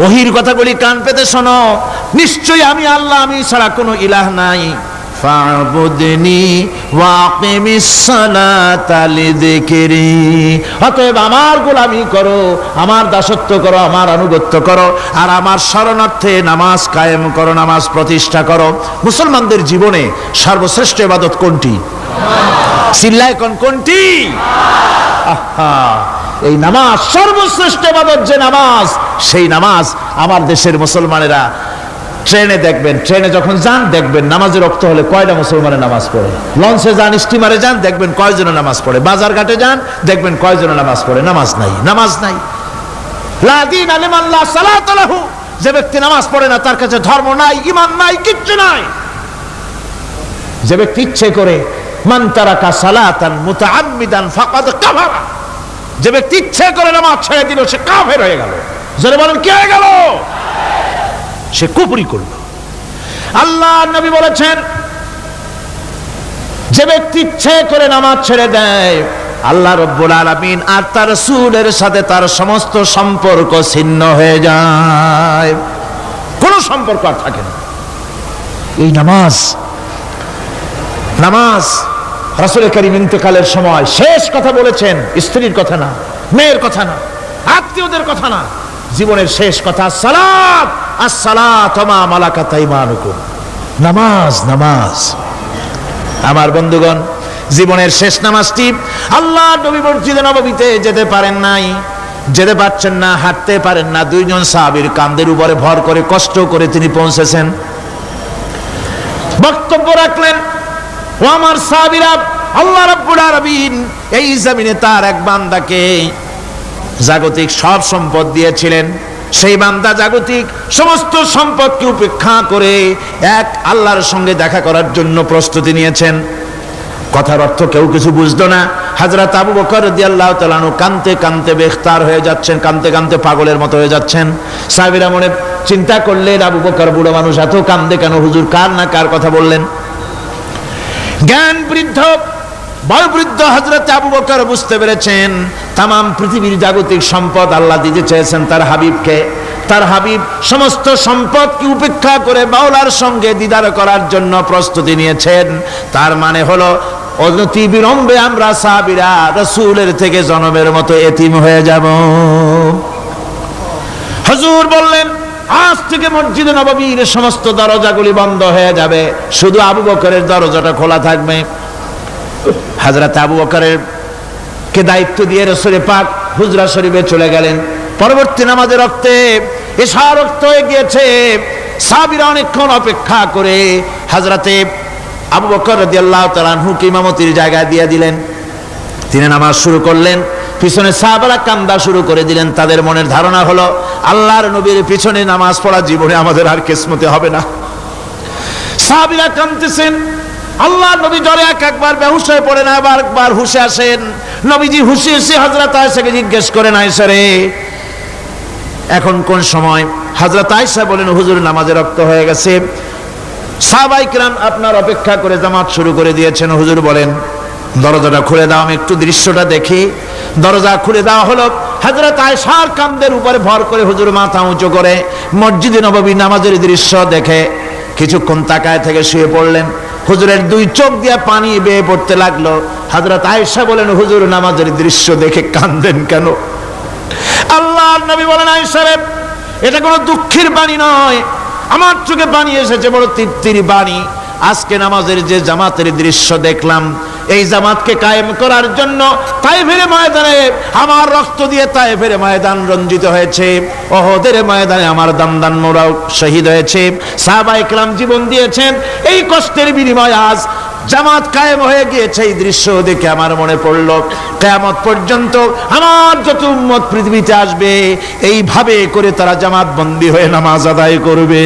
ওহীর কথাগুলি কান পেতে শোনো। নিশ্চয়ই আমি আল্লাহ, আমি ছাড়া কোনো ইলাহ নাই। ফা'বুদনি ওয়াকিমিস সালাতা লিযিকরি। অতএব আমার গোলামি করো, আমার দাসত্ব করো, আমার আনুগত্য করো, আর আমার শরণার্থে নামাজ কায়েম করো, নামাজ প্রতিষ্ঠা করো। মুসলমানদের জীবনে সর্বশ্রেষ্ঠ ইবাদত কোনটি? চিল্লায় কোন কোনটি? এই নামাজ সর্বশ্রেষ্ঠ ইবাদত। যে নামাজ, সেই নামাজ আমার দেশের মুসলমানেরা ট্রেনে দেখবেন, ট্রেনে যখন যান দেখবেন নামাজের রক্ত হলে কয়টা মুসলমানের নামাজ পড়ে। লঞ্চে যান, স্টিমারে যান, দেখবেন কয়জনে নামাজ পড়ে। বাজার ঘাটে যান, দেখবেন কয়জনে নামাজ পড়ে। নামাজ নাই, নামাজ নাই। লা দীনা লিমান লা সালাতা লাহু। যে ব্যক্তি নামাজ পড়ে না তার কাছে ধর্ম নাই, ঈমান নাই, কিচ্ছু নাই। যে ব্যক্তি ইচ্ছে করে মান তারাকা সালাতান মুতাআম্মিদান ফাকাদ কাফারা, যে ব্যক্তি ইচ্ছে করে নামাজ ছেড়ে দিল সে কাফের হয়ে গেল। জোরে বলেন কি হয়ে গেল? সে কুফরি করল। আল্লাহ নবী বলেছেন, যে ব্যক্তি ইচ্ছে করে নামাজ ছেড়ে দেয়, আল্লাহ রাব্বুল আলামিন আর তার রাসূলের সাথে তার সমস্ত সম্পর্ক ছিন্ন হয়ে যায়, কোনো সম্পর্ক আর থাকে না। এই নামাজ রাসূল করিম ইন্তেকালের সময় শেষ কথা বলেছেন, স্ত্রীর কথা না, মেয়ের কথা না, আত্মীয়দের কথা না, জীবনের শেষ কথা সালাত, আসসালাতু মা মালাকাত আইমানুকুম, নামাজ। আমার বন্ধুগণ, জীবনের শেষ নামাজটি আল্লাহ নবী মসজিদে নববীতে যেতে পারেন নাই, যেতে পারছেন না, হাঁটতে পারেন না, দুইজন সাহাবীর কাঁধের উপরে ভর করে কষ্ট করে তিনি পৌঁছেছেন, বক্তব্য রাখলেন, ও আমার সাহাবীরা, আল্লাহ রাব্বুল আলামিন এই জমিনে তার এক বান্দাকে জাগতিক সব সম্পদ দিয়েছিলেন, সেই বান্দা জাগতিক সমস্ত সম্পদকে উপেক্ষা করে এক আল্লাহর সঙ্গে দেখা করার জন্য প্রস্তুতি নিয়েছেন। কথার অর্থ কেউ কিছু বুঝতো না। হযরত আবু বকর রাদিয়াল্লাহু তাআলা আনহু কাঁদতে কাঁদতে বেখতার হয়ে যাচ্ছেন, কাঁদতে কাঁদতে পাগলের মতো হয়ে যাচ্ছেন। সাহাবীরা মনে চিন্তা করলেন, আবু বকর বুড়ো মানুষ, এত কাঁদে কেন? হুজুর কার না কার কথা বললেন? জ্ঞান বৃদ্ধ, বয়োবৃদ্ধ হযরত আবু বকর বুঝতে পেরেছেন তামাম পৃথিবীর জাগতিক সম্পদ আল্লাহ দিতে চেয়েছেন তার হাবিবকে। তার হাবিব সমস্ত সম্পদকে উপেক্ষা করে মাওলার সঙ্গে দিদার করার জন্য প্রস্তুতি নিয়েছেন। তার মানে হলো অনতি বিলম্বে আমরা সাহাবীরা রাসূলের থেকে জনমের মতো এতিম হয়ে যাব। হুজুর বললেন, আজ থেকে মসজিদে নববীর সমস্ত দরজাগুলি বন্ধ হয়ে যাবে, শুধু আবু বকরের দরজাটা খোলা থাকবে। হযরত আবু বকরের কে দায়িত্ব দিয়ে রাসূল পাক হুজরা শরীফে চলে গেলেন। পরবর্তী নামাজের রক্তে এশা রক্ত হয়ে গিয়েছে। সাহাবীরা অনেকক্ষণ অপেক্ষা করে হযরতে আবু বকর রাদিয়াল্লাহু তাআলা আনহুকে ইমামতির জায়গায় দিয়ে দিলেন। তিনি নামাজ শুরু করলেন, পিছনে সাহাবারা কান্দা শুরু করে দিলেন। তাদের মনের ধারণা হলো আল্লাহর নবীর পিছনে নামাজ পড়া জীবনে আমাদের আর কিসমতে হবে না। সাহাবীরা কাঁদতেছেন, আল্লাহ নবী জ্বরে একবার বেহুশ হয়ে পড়েন, আবার একবার হুশে আসেন। নবীজি হুশে এসে হযরত আয়েশাকে জিজ্ঞেস করেন, আয়েশা রে, এখন কোন সময়? হযরত আয়েশা বলেন, হুজুর নামাজে রক্ত হয়ে গেছে, সাহাবায়ে কিরাম আপনার অপেক্ষা করে জামাত শুরু করে দিয়েছেন। হুজুর বলেন, দরজাটা খুলে দাও, আমি একটু দৃশ্যটা দেখি। দরজা খুলে দেওয়া হলো। হযরত আয়েশার কাঁধের উপরে ভর করে হুজুর মাথা উঁচু করে মসজিদে নববী নামাজের দৃশ্য দেখে কিছুক্ষণ তাকায় থেকে শুয়ে পড়লেন। হুজুরের দুই চোখ দিয়ে পানি বেয়ে পড়তে লাগলো। হযরত আয়েশা বলেন, হুজুর নামাজের দৃশ্য দেখে কাঁদেন কেন? আল্লাহর নবী বলেন, আয়েশা রে, এটা কোনো দুঃখের বাণী নয়, আমার চোখে পানি এসেছে বড় তৃপ্তির বাণী। আজকে নামাজের যে জামাতের দৃশ্য দেখলাম, এই জামাতকে কায়েম করার জন্য তায়েফের ময়দানে আমার রক্ত দিয়ে তায়েফের ময়দান রঞ্জিত হয়েছে, ওহদের ময়দানে আমার দামদান মোরাও শহীদ হয়েছে, সাহাবায়ে কেরাম জীবন দিয়েছেন। এই কষ্টের বিনিময়ে আজ জামাত কায়েম হয়ে গিয়েছে। এই দৃশ্য দেখে আমার মনে পড়ল, কিয়ামত পর্যন্ত আমার যত উম্মত পৃথিবীতে আসবে, এইভাবে করে তারা জামাত বন্দী হয়ে নামাজ আদায় করবে।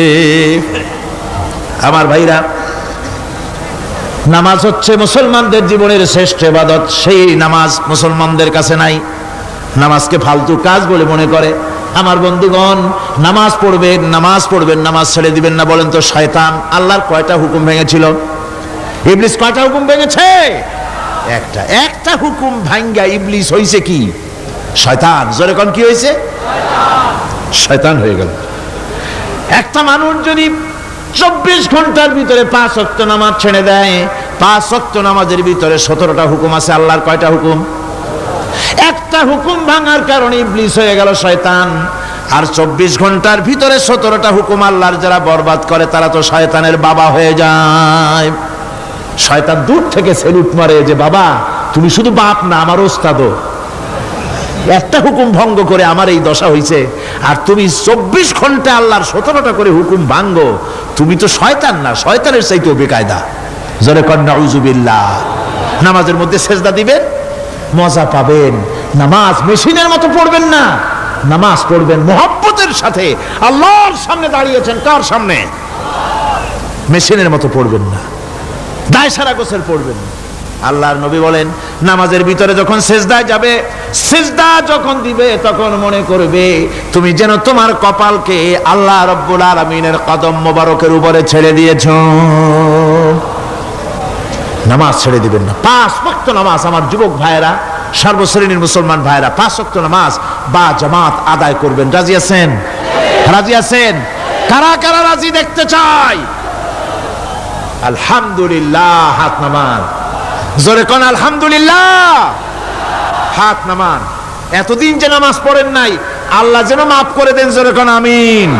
আমার ভাইরা, নামাজ হচ্ছে মুসলমানদের জীবনের শ্রেষ্ঠ ইবাদত। সেই নামাজ মুসলমানদের কাছে নাই, নামাজকে ফালতু কাজ বলে মনে করে। আমার বন্ধুগণ, নামাজ পড়বেন, নামাজ ছেড়ে দিবেন না। বলেন তো, শয়তান আল্লাহর কয়টা হুকুম ভেঙেছিল? ইবলিস কয়টা হুকুম ভেঙেছে? একটা হুকুম ভাঙ্গা ইবলিস হইছে কি? শয়তান। জোরে কোন কি হয়েছে? শয়তান হয়ে গেল। একটা মানুষ যদি 24 ঘন্টার ভিতরে 5 ওয়াক্ত নামাজ ছেড়ে দেয়, 5 ওয়াক্ত নামাজের ভিতরে 17টা হুকুম আছে। আল্লাহর কয়টা হুকুম? একটা হুকুম ভাঙার কারণে ইবলিস হয়ে গেল শয়তান। আর 24 ঘন্টার ভিতরে 17টা হুকুম আল্লাহর যারা বরবাদ করে, তারা তো শয়তানের বাবা হয়ে যায়। শয়তান দূর থেকে সেলুট মারে যে, বাবা তুমি শুধু বাপ না, আমার ওস্তাদও। একটা হুকুম ভঙ্গ করে আমার এই দশা হইছে, আর তুমি 24 ঘন্টা আল্লাহর 17টা করে হুকুম ভাঙ্গো, তুমি তো শয়তান না, শয়তানের চাইতেও বেকায়দা। জোরে কর নাউযুবিল্লাহ। নামাজের মধ্যে সেজদা দিবেন, মজা পাবেন। নামাজ মেশিনের মতো পড়বেন না, নামাজ পড়বেন মুহাব্বতের সাথে। আল্লাহর সামনে দাঁড়িয়েছেন, কার সামনে? মেশিনের মতো পড়বেন না, দায় সারা গোসল পড়বেন। আল্লাহর নবী বলেন, নামাজের ভিতরে যখন সেজদায় যাবে, সেজদা যখন দিবে, তখন মনে করবে তুমি যেন তোমার কপালকে আল্লাহ রাব্বুল আলামিনের কদম মোবারকের উপরে ছেড়ে দিয়েছো। নামাজ ছেড়ে দিবেন না। 5 ওয়াক্ত নামাজ আমার যুবক ভাইয়েরা, সর্বশ্রেণীর মুসলমান ভাইয়েরা 5 ওয়াক্ত নামাজ বা জামাত আদায় করবেন। রাজি আছেন? রাজি আছেন? কারা কারা রাজি দেখতে চাই? আলহামদুলিল্লাহ, হাত নামান। জোরে কোন আলহামদুলিল্লাহ, হাত নামান। এতদিন যে নামাজ পড়েন নাই, আল্লাহ যেন মাফ করে দেন। জোরে কোন আমিন।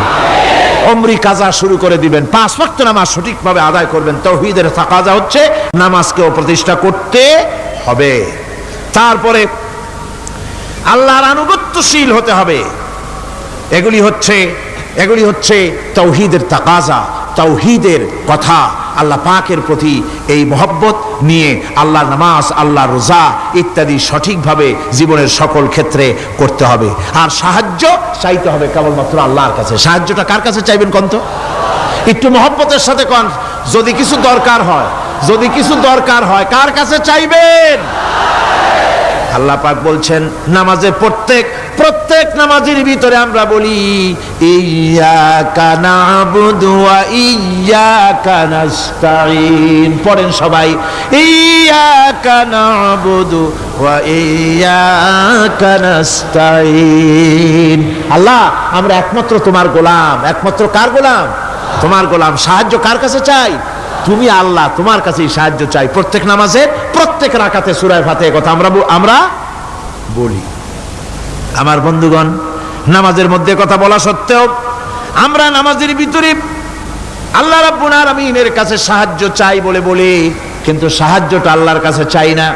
উমরি কাজা শুরু করে দিবেন। 5 ওয়াক্ত নামাজ সঠিকভাবে আদায় করবেন। তাওহীদের তাকাজা হচ্ছে নামাজকেও প্রতিষ্ঠা করতে হবে। তারপরে আল্লাহর আনুগত্যশীল হতে হবে। এগুলি হচ্ছে তাওহীদের তাকাজা, তাওহীদের কথা। আল্লাহ পাকের প্রতি এই মহব্বত নিয়ে আল্লাহর নামাজ, আল্লাহর রোজা ইত্যাদি সঠিকভাবে জীবনের সকল ক্ষেত্রে করতে হবে। আর সাহায্য চাইতে হবে কেবলমাত্র আল্লাহর কাছে। সাহায্যটা কার কাছে চাইবেন কোন তো? একটু মহব্বতের সাথে কোন। যদি কিছু দরকার হয় কার কাছে চাইবেন? আল্লাহ পাক বলছেন নামাজে প্রত্যেক নামাজের ভিতরে আমরা বলি ইয়্যাকা না'বুদু ওয়া ইয়্যাকা নাস্তাঈন। পড়েন সবাই, ইয়্যাকা না'বুদু ওয়া ইয়্যাকা নাস্তাঈন। আল্লাহ, আমরা একমাত্র তোমার গোলাম। একমাত্র কার গোলাম? তোমার গোলাম। সাহায্য কার কাছে চাই? তুমি আল্লাহ, তোমার কাছেই সাহায্য চাই। প্রত্যেক নামাজে প্রত্যেক রাকাতে সূরা ফাতিহার কথা আমরা বলি। আমার বন্ধুগণ, নামাজের মধ্যে কথা বলা সত্ত্বেও আমরা নামাজের ভিতরে আল্লাহ রাব্বুল আলামিনের কাছে সাহায্য চাই বলে কিন্তু সাহায্যটা আল্লাহর কাছে চাই না।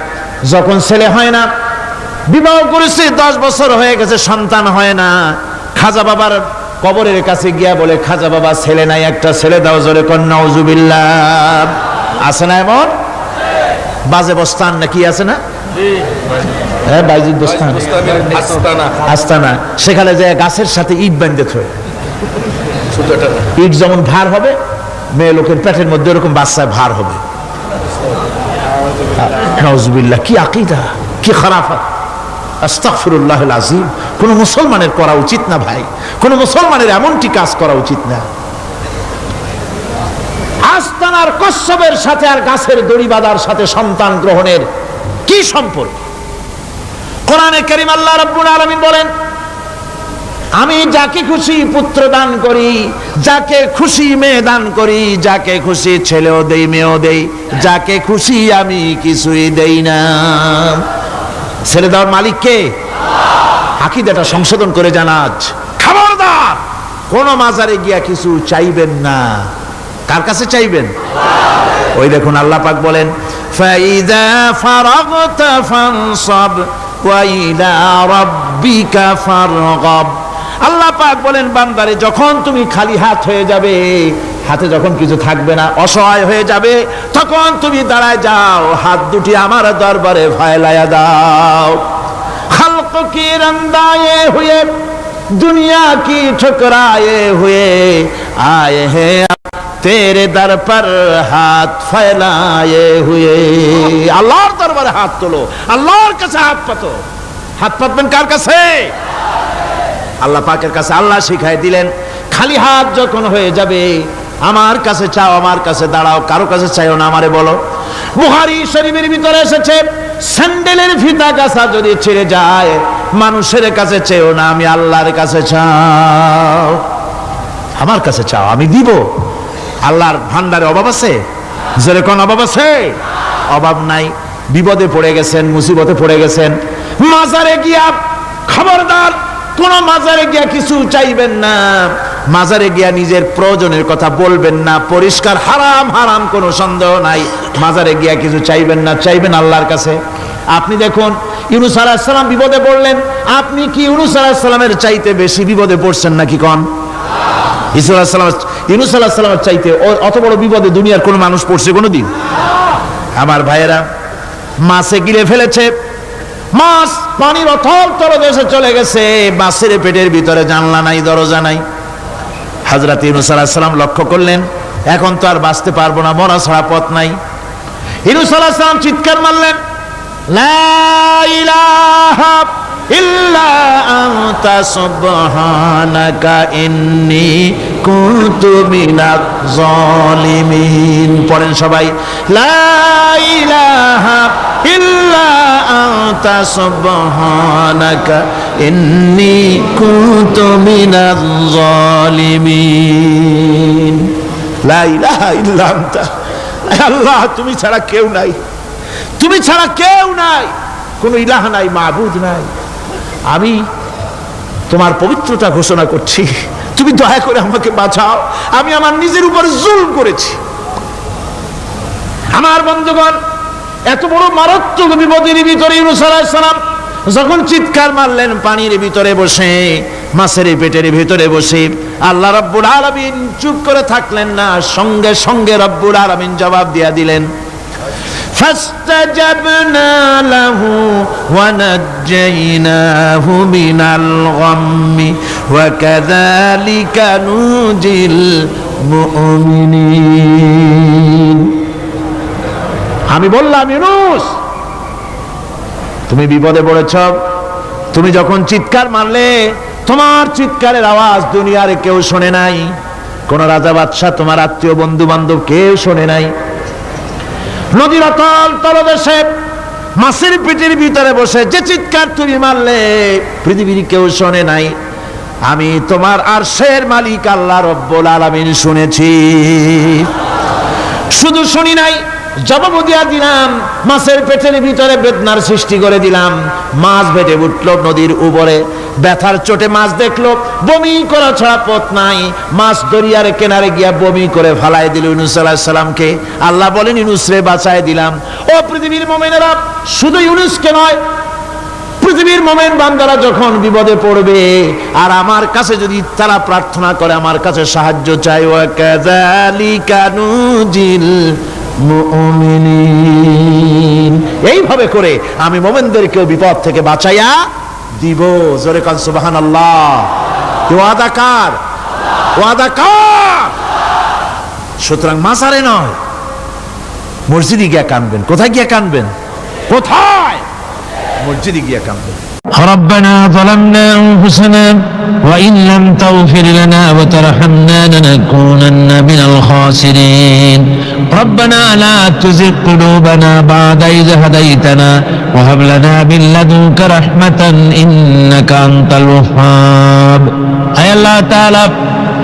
যখন ছেলে হয় না, বিবাহ করেছে 10 বছর হয়ে গেছে, সন্তান হয় না, খাজা বাবার কবরের কাছে গিয়া বলে, খাজা বাবা ছেলে নাই, একটা ছেলে দাও। জোরে কোন নাউজুবিল্লাহ। আছে না এমন? বাজে বস্তান নাকি আছে না? হ্যাঁ, বাইজিদ বস্তান, আস্তানা। সেখানে যে গাছের সাথে ইট বাঁধতে থয়, ইট যেমন ভার হবে, মেয়ে লোকের পেটের মধ্যে এরকম বাচ্চায় ভার হবে। নাউজুবিল্লাহ। কি আকীদা, কি খারাফাত! আস্তাগফিরুল্লাহুল আযীম। কোন মুসলমানের করা উচিত না ভাই, কোন মুসলমানের এমনটি কাজ করা উচিত না। আস্তানার কচ্ছপের সাথে আর গাছের দড়ি বাঁধার সাথে সন্তান গ্রহণের কি সম্পর্ক? কোরআনে কারীম আল্লাহ রাব্বুল আলামিন বলেন, আমি যাকে খুশি পুত্র দান করি, যাকে খুশি মেয়ে দান করি, যাকে খুশি ছেলেও দেই মেয়েও দেই, যাকে খুশি আমি কিছুই দেই না। ছেলে দেওয়ার মালিক কে? আকীদাটা সংশোধন করে জানাজ। খবরদার কোন মাজারে গিয়া কিছু চাইবেন না। কার কাছে চাইবেন? ওই দেখুন আল্লাহ পাক বলেন, ফাইযা ফারাগতা ফানসাব ওয়া ইলা রাব্বিকা ফারগাব। আল্লাহ পাক বলেন, বান্দারে যখন তুমি খালি হাত হয়ে যাবে, হাতে যখন কিছু থাকবে না, অসহায় হয়ে যাবে, তখন তুমি দাঁড়ায় যাও, হাত দুটি আমার দরবারে ফেলায়া দাও। খালক কি রন্দায়ে হুয়ে, দুনিয়া কি ঠুকরায়ে হুয়ে, আয়ে হে তেরে দর পর হাত ফেলায়ে হুয়ে। আল্লাহর দরবারে হাত তোলো, আল্লাহর কাছে হাত পাতো। হাত পাতবেন কার কাছে? আল্লাহ পাকের কাছে। আল্লাহ শিখাই দিলেন, খালি হাত যখন হয়ে যাবে, আমার কাছে চাও, আমার কাছে দাঁড়াও, কারো কাছে চাইও না, আমারে বলো। বুখারী শরীফের ভিতরে এসেছে, স্যান্ডেলের ফিতা গাছা যদি ছিঁড়ে যায়, মানুষের কাছে চেয়েও না, আমি আল্লাহর কাছে চাও। আমার কাছে চাও, আমি দিব। আল্লাহর ভান্ডারে অভাব আছে? যেরকম অভাব আছে? অভাব নাই। বিপদে পড়ে গেছেন, মুসিবতে পড়ে গেছেন, মাজারে গিয়া, খবরদার কোন মাজারে গিয়া কিছু চাইবেন না। মাজারে গিয়া নিজের প্রয়োজনের কথা বলবেন না। পরিষ্কার হারাম, হারাম কোনো সন্দেহ নাই। মাজারে গিয়া কিছু চাইবেন না, চাইবেন আল্লাহর কাছে। আপনি দেখুন, ইউনূস আলাইহিস সালাম বিপদে পড়লেন, আপনি কি ইউনূস আলাইহিস সালামের চাইতে বেশি বিপদে পড়ছেন নাকি? কোন ইউনূস আলাইহিস সালামের চাইতে অত বড় বিপদে দুনিয়ার কোন মানুষ পড়ছে কোনোদিন? আমার ভাইয়েরা, মাছে গিলে ফেলেছে, মাছ পানির অথল তলদেশে চলে গেছে, মাছের পেটের ভিতরে জানলা নাই, দরজা নাই। হযরত ইউনূস আলাইহিস সালাম লক্ষ্য করলেন, এখন তো আর বাঁচতে পারবো না, মরা ছাড়া পথ নাই। ইউনূস আলাইহিস সালাম চিৎকার মারলেন, লা ইলাহা ইল্লা আনতা সুবহানাকা ইন্নী কুনতু মিনাজ জালিমিন। পড়েন সবাই, লা ইলাহা ইল্লা আনতা সুবহানাকা ইন্নী কুনতু মিনাজ জালিমিন। লা ইলাহা ইল্লা আনতা, আল্লাহ তুমি ছাড়া কেউ নাই, তুমি ছাড়া কেউ নাই, কোনো ইলাহ নাই, মাবুদ নাই। আমি তোমার পবিত্রতা ঘোষণা করছি, তুমি দয়া করে আমাকে বাঁচাও, আমি আমার নিজের উপর জুলম করেছি। আমার বন্ধুগণ, এত বড় মারাত্মক বিপদের ভিতরে ইউনূস আলাইহিস সালাম যখন চিৎকার মারলেন পানির ভিতরে বসে, মাছের পেটের ভিতরে বসে, আল্লাহ রাব্বুল আলামিন চুপ করে থাকলেন না, সঙ্গে সঙ্গে রাব্বুল আলামিন জবাব দিয়া দিলেন, فاستجبنا له ونجيناه من الغم وكذلك ننجي المؤمنين। আমি বললাম, ইউনূস তুমি বিপদে পড়েছ, তুমি যখন চিৎকার মারলে তোমার চিৎকারের আওয়াজ দুনিয়ার কেউ শোনে নাই, কোন রাজা বাদশাহ, তোমার আত্মীয় বন্ধু বান্ধব কেউ শোনে নাই। নদীর অতল তলদেশে মাছের পেটের ভিতরে বসে যে চিৎকার তুমি মারলে পৃথিবীর কেউ শোনে নাই, আমি তোমার আরশের মালিক আল্লাহ রব্বুল আলামিন শুনেছি। শুধু শুনি নাই, জবাব দিয়া দিলাম, মাছের পেটের ভিতরে বেদনার সৃষ্টি করে দিলাম। মাছ বেটে উঠল নদীর উপরে, ব্যথার চোটে মাছ দেখলো বমি করা ছাড়া পথ নাই, মাছ দরিয়ার কিনারে গিয়া বমি করে ফালাই দিল ইউনূস আলাইহিস সালামকে। আল্লাহ বলেন, ইউনূস রে বাঁচায় দিলাম। ও পৃথিবীর মুমিনেরা, শুধু ইউনূসকে নয়, পৃথিবীর মুমিন বান্দারা যখন বিপদে পড়বে আর আমার কাছে যদি তারা প্রার্থনা করে, আমার কাছে সাহায্য চাই, ওয়া কাযালিকা নুজিল মুমিনিন, এইভাবে করে আমি মুমিনদেরকেও বিপদ থেকে বাঁচাইয়া দিব। জোরে কান সুবহানাল্লাহ। ওয়াদা কার? ওয়াদা কার? সুতরাং মাজারে নয়, মসজিদে গিয়া কানবেন। কোথায় গিয়া কানবেন? কোথায়? মসজিদে গিয়া কানবেন। ربنا ظلمنا أنفسنا وإن لم تغفر لنا وترحمنا لنكونن من الخاسرين ربنا لا تزغ قلوبنا بعد إذ هديتنا وهب لنا من لدنك رحمة إنك أنت الوهاب। أي الله تعالى,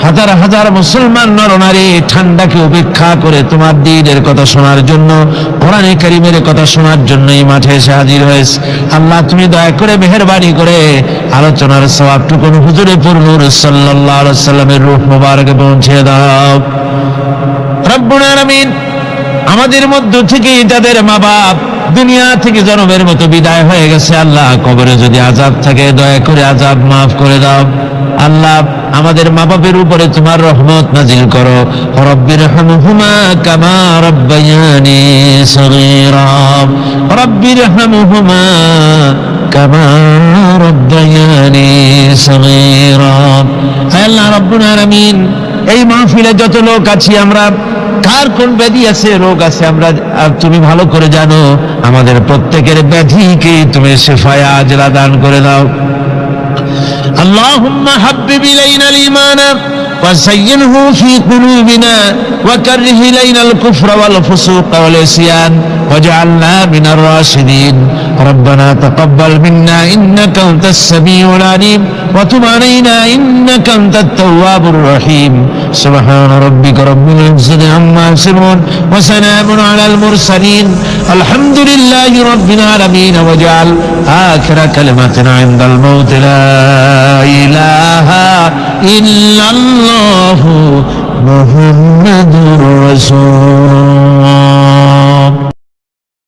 হাজার হাজার মুসলমান নরনারী ঠান্ডাকে উপেক্ষা করে তোমার দ্বীনের কথা শোনার জন্য, কোরআনে কারীমের কথা শোনার জন্য এই মাঠে এসে হাজির হয়েছে। আল্লাহ তুমি দয়া করে মেহেরবানি করে আলোচনার সওয়াবটুকু হুজুরে পুরনূর সাল্লাল্লাহু আলাইহি সাল্লামের রূহ মুবারকে পৌঁছে দাও। রব্বুল আলামিন, আমাদের মধ্য থেকে যাদের মা বাপ দুনিয়া থেকে জনমের মতো বিদায় হয়ে গেছে, আল্লাহ কবরে যদি আযাব থাকে দয়া করে আযাব মাফ করে দাও। আল্লাহ আমাদের মা বাপের উপরে তোমার রহমত নাজিল করো। রব্বিরহামহুমা কামা রাব্বায়ানি সগীরা, রব্বিরহামহুমা কামা রাব্বায়ানি সগীরা। হে আল্লাহ রব্বুল আলামিন, এই মাহফিলে যত লোক আছি আমরা, কার কোন ব্যাধি আছে, রোগ আছে, আমরা তুমি ভালো করে জানো। আমাদের প্রত্যেকের ব্যাধিকে তুমি শিফায়ে আজলা দান করে দাও। اللهم حبب إلينا الإيمان وزينه في قلوبنا وكره إلينا الكفر والفسوق والعصيان واجعلنا من الراشدين ربنا تقبل منا إنك أنت السميع العليم وتب علينا إنك أنت التواب الرحيم سبحان ربك رب العزة عما يصفون وسلام على المرسلين الحمد لله رب العالمين واجعل آخر كلمتنا عند الموت لا إله إلا الله محمد رسول الله।